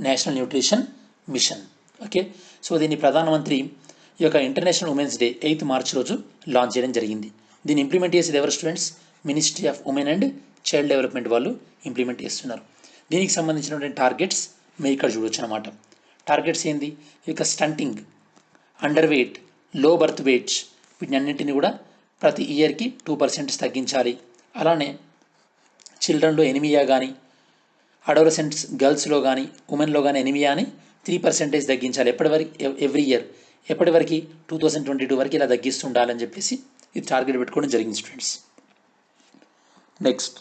National nutrition mission. Okay, so దీన్ని ప్రధానమంత్రి ఈ యొక్క international women's day 8th March రోజు లాంచ్ చేయడం జరిగింది. దీన్ని ఇంప్లిమెంట్ చేసేది ఎవరు students? Ministry of women and child development వాళ్ళు ఇంప్లిమెంట్ చేస్తున్నారు. దీనికి సంబంధించినటువంటి టార్గెట్స్ మీరు ఇక్కడ చూడొచ్చు అనమాట. టార్గెట్స్ ఏంది? ఈ యొక్క stunting, under weight, low birth weights, వీటిని అన్నింటినీ కూడా ప్రతి ఇయర్కి 2% తగ్గించాలి. అలానే చిల్డ్రన్లో ఎనిమియా కానీ, అడోలసెంట్స్ గర్ల్స్లో కానీ ఉమెన్లో కానీ ఎనిమియాని 3% తగ్గించాలి. ఎవ్రీ ఇయర్ ఎప్పటి వరకు? 2022 వరకు ఇలా తగ్గిస్తూ ఉండాలని చెప్పేసి ఇది టార్గెట్ పెట్టుకోవడం జరిగింది students. Next,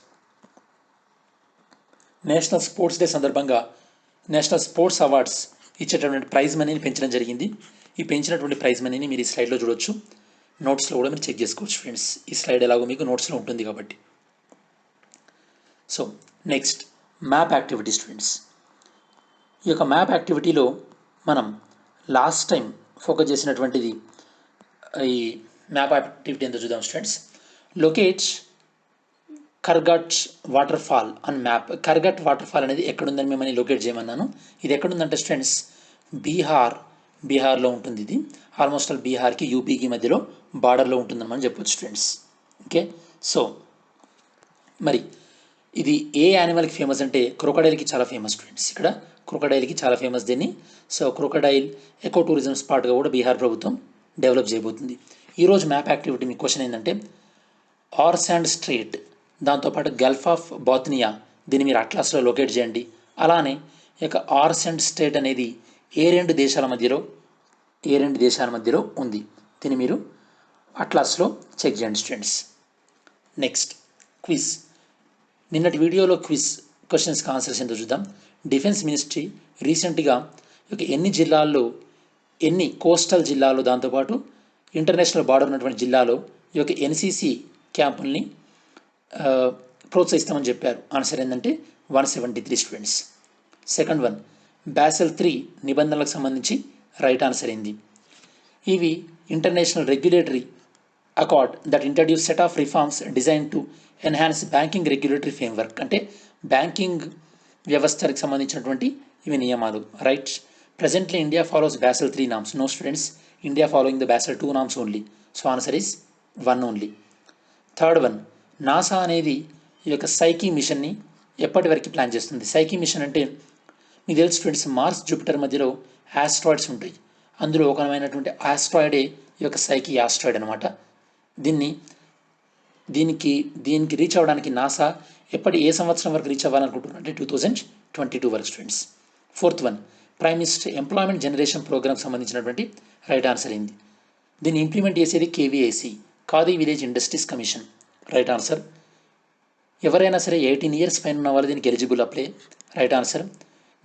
national sports day సందర్భంగా నేషనల్ స్పోర్ట్స్ అవార్డ్స్ ఇచ్చేటటువంటి ప్రైజ్ మనీని పెంచడం జరిగింది. ఈ పెంచినటువంటి ప్రైజ్ మనీని మీరు ఈ స్లైడ్లో చూడొచ్చు. నోట్స్లో కూడా మీరు చెక్ చేసుకోవచ్చు ఫ్రెండ్స్. ఈ స్లైడ్ ఎలాగో మీకు నోట్స్లో ఉంటుంది కాబట్టి. So next, map activity students. ఈ యొక్క మ్యాప్ యాక్టివిటీలో మనం లాస్ట్ టైం ఫోకస్ చేసినటువంటిది ఈ మ్యాప్ యాక్టివిటీ ఎంతో చూద్దాం students. Locate Kargat waterfall on map. Kargat waterfall అనేది ఎక్కడుందని మిమ్మల్ని లొకేట్ చేయమన్నాను. ఇది ఎక్కడుందంటే స్టూడెంట్స్ బీహార్లో ఉంటుంది. ఇది ఆల్మోస్ట్ ఆల్ బీహార్కి యూపీకి మధ్యలో బార్డర్లో ఉంటుందని మనం చెప్పొచ్చు స్టూడెంట్స్. ఓకే, సో మరి ఇది ఏ యానిమల్కి ఫేమస్ అంటే క్రొకడైల్కి చాలా ఫేమస్ స్టూడెంట్స్. ఇక్కడ క్రొకడైల్కి చాలా ఫేమస్ దీన్ని. సో క్రొకడైల్ ఎకో టూరిజం స్పాట్గా కూడా బీహార్ ప్రభుత్వం డెవలప్ చేయబోతుంది. ఈరోజు మ్యాప్ యాక్టివిటీ మీ క్వశ్చన్ ఏంటంటే ఆర్సాండ్ స్ట్రేట్, దాంతోపాటు గల్ఫ్ ఆఫ్ బాత్నియా, దీన్ని మీరు అట్లాస్లో లొకేట్ చేయండి. అలానే ఈ యొక్క ఆర్సాండ్ స్ట్రేట్ అనేది ఏ రెండు దేశాల మధ్యలో ఉంది, దీన్ని మీరు అట్లాస్లో చెక్ చేయండి స్టూడెంట్స్. Next, quiz. నిన్నటి వీడియోలో క్విజ్ క్వశ్చన్స్కి ఆన్సర్స్ ఎంతో చూద్దాం. డిఫెన్స్ మినిస్ట్రీ రీసెంట్గా ఎన్ని కోస్టల్ జిల్లాలో, దాంతోపాటు ఇంటర్నేషనల్ బార్డర్ ఉన్నటువంటి జిల్లాలో ఈ యొక్క ఎన్సీసీ క్యాంపుల్ని ప్రోత్సహిస్తామని చెప్పారు. ఆన్సర్ ఏంటంటే 173 స్టూడెంట్స్. సెకండ్ వన్, బాసెల్ 3 నిబంధనలకు సంబంధించి రైట్ ఆన్సర్ ఏంది? ఇవి international regulatory accord that introduce set of reforms design to enhance banking regulatory framework. అంటే బ్యాంకింగ్ వ్యవస్థకి సంబంధించినటువంటి ఇవి నియమాలు. Right. Presently, India follows Basel 3 norms. No students, India following the Basel 2 norms only. So answer is 1 only. Third one, NASA అనేది ఈ యొక్క psyche మిషన్ని ఎప్పటి వరకు ప్లాన్ చేస్తుంది? సైకీ మిషన్ అంటే మీకు తెలుసు స్టూడెంట్స్, మార్స్ జూపిటర్ మధ్యలో ఆస్ట్రాయిడ్స్ ఉంటాయి. అందులో ఒక రకమైనటువంటి ఆస్ట్రాయిడే ఈ యొక్క సైకీ ఆస్ట్రాయిడ్ అనమాట. దీనికి రీచ్ అవ్వడానికి నాసా ఏ సంవత్సరం వరకు రీచ్ అవ్వాలనుకుంటున్నారు అంటే 2022 వరకు students. Fourth one, prime minister employment generation programme సంబంధించినటువంటి రైట్ ఆన్సర్ ఏంది? దీన్ని ఇంప్లిమెంట్ చేసేది KVIC, Khadi village industries commission. Right answer. ఎవరైనా సరే 18 years పైన ఉన్న వాళ్ళు దీనికి ఎలిజిబుల్ అప్లై. Right answer.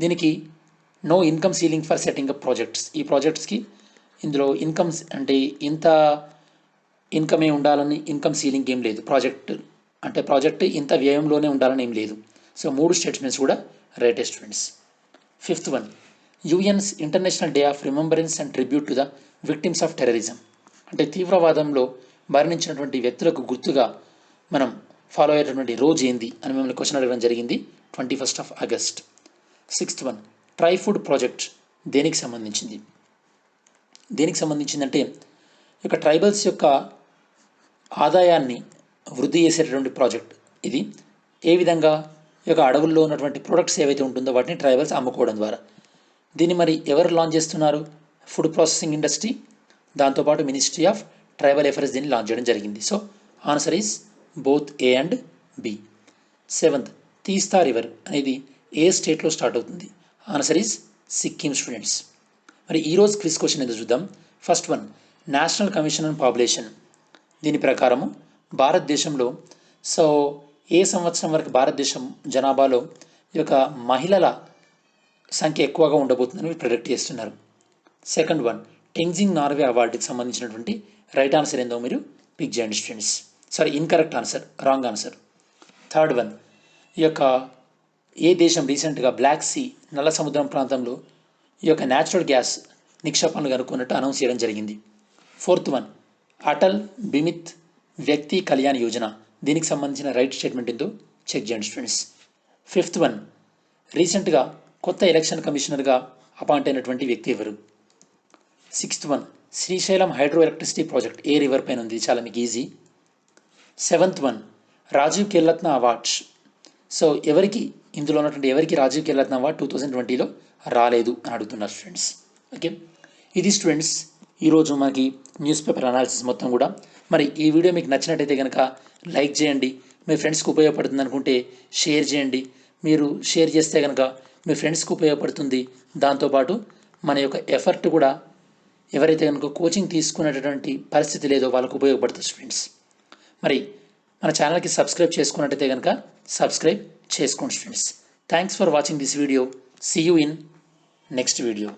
దీనికి no income ceiling for setting up projects. ఈ ప్రాజెక్ట్స్కి ఇందులో ఇన్కమ్స్ అంటే ఇంత ఇన్కమే ఉండాలని ఇన్కమ్ సీలింగ్ ఏం లేదు. ప్రాజెక్ట్ ఇంత వ్యయంలోనే ఉండాలని ఏం లేదు. సో 3 స్టేట్మెంట్స్ కూడా రైటే students. Fifth one, UN's international day of remembrance and tribute to the victims of terrorism. అంటే తీవ్రవాదంలో మరణించినటువంటి వ్యక్తులకు గుర్తుగా మనం ఫాలో అయ్యేటటువంటి రోజు ఏంది అని మిమ్మల్ని క్వశ్చన్ అడగడం జరిగింది. 21st August. Sixth one, try food project దేనికి సంబంధించిందంటే ఇక ట్రైబల్స్ యొక్క ఆదాయాన్ని వృద్ధి చేసేటటువంటి ప్రాజెక్ట్ ఇది. ఏ విధంగా ఈ యొక్క అడవుల్లో ఉన్నటువంటి ప్రొడక్ట్స్ ఏవైతే ఉంటుందో వాటిని ట్రైబల్స్ అమ్ముకోవడం ద్వారా. దీన్ని మరి ఎవరు లాంచ్ చేస్తున్నారు? ఫుడ్ ప్రాసెసింగ్ ఇండస్ట్రీ, దాంతోపాటు మినిస్ట్రీ ఆఫ్ ట్రైబల్ ఎఫర్స్ దీన్ని లాంచ్ చేయడం జరిగింది. So answer is both A and B. Seventh, Teesta river అనేది ఏ స్టేట్లో స్టార్ట్ అవుతుంది? Answer is Sikkim students. మరి ఈరోజు క్విజ్ క్వశ్చన్ ఏదో చూద్దాం. First one, national commission on population దీని ప్రకారము భారతదేశంలో సో ఏ సంవత్సరం వరకు భారతదేశం జనాభాలో ఈ యొక్క మహిళల సంఖ్య ఎక్కువగా ఉండబోతుందని ప్రిడిక్ట్ చేస్తున్నారు. సెకండ్ వన్, టెంజింగ్ నార్వే అవార్డుకి సంబంధించినటువంటి రైట్ ఆన్సర్ ఏందో మీరు పిక్ చేయండి students. Sorry, incorrect answer, wrong answer. Third one, ఈ యొక్క ఏ దేశం రీసెంట్గా బ్లాక్ సీ నల్ల సముద్రం ప్రాంతంలో ఈ యొక్క న్యాచురల్ గ్యాస్ నిక్షేపాలను కనుక్కున్నట్టు అనౌన్స్ చేయడం జరిగింది. ఫోర్త్ వన్, అటల్ బిమిత్ వ్యక్తి కళ్యాణ్ యోజన దీనికి సంబంధించిన రైట్ స్టేట్మెంట్ ఏందో చెక్ చేయండి స్టూడెంట్స్. ఫిఫ్త్ వన్, రీసెంట్గా కొత్త ఎలక్షన్ కమిషనర్గా అపాయింట్ అయినటువంటి వ్యక్తి ఎవరు? Sixth one, Srisailam hydro electricity project ఏ రివర్ పైన ఉంది? చాలా మీకు easy. Seventh one, Rajiv Khel Ratna awards so ఇందులో ఉన్నటువంటి ఎవరికి రాజీవ్ ఖేల్రత్న అవార్డ్ 2020లో రాలేదు అని అడుగుతున్నారు స్టూడెంట్స్. ఓకే, ఇది స్టూడెంట్స్ ఈరోజు మనకి న్యూస్ పేపర్ అనాలిసిస్ మొత్తం కూడా. మరి ఈ వీడియో మీకు నచ్చినట్టయితే కనుక లైక్ చేయండి, మీ ఫ్రెండ్స్కి ఉపయోగపడుతుంది అనుకుంటే షేర్ చేయండి. మీరు షేర్ చేస్తే కనుక మీ ఫ్రెండ్స్కి ఉపయోగపడుతుంది. దాంతోపాటు మన యొక్క ఎఫర్ట్ కూడా ఎవరైతే కనుక కోచింగ్ తీసుకునేటటువంటి పరిస్థితి లేదో వాళ్ళకు ఉపయోగపడుతుంది స్టూడెంట్స్. మరి మన ఛానల్కి సబ్స్క్రైబ్ చేసుకున్నట్టయితే కనుక సబ్స్క్రైబ్ చేసుకోండి students. Thanks for watching this video. See you in next video.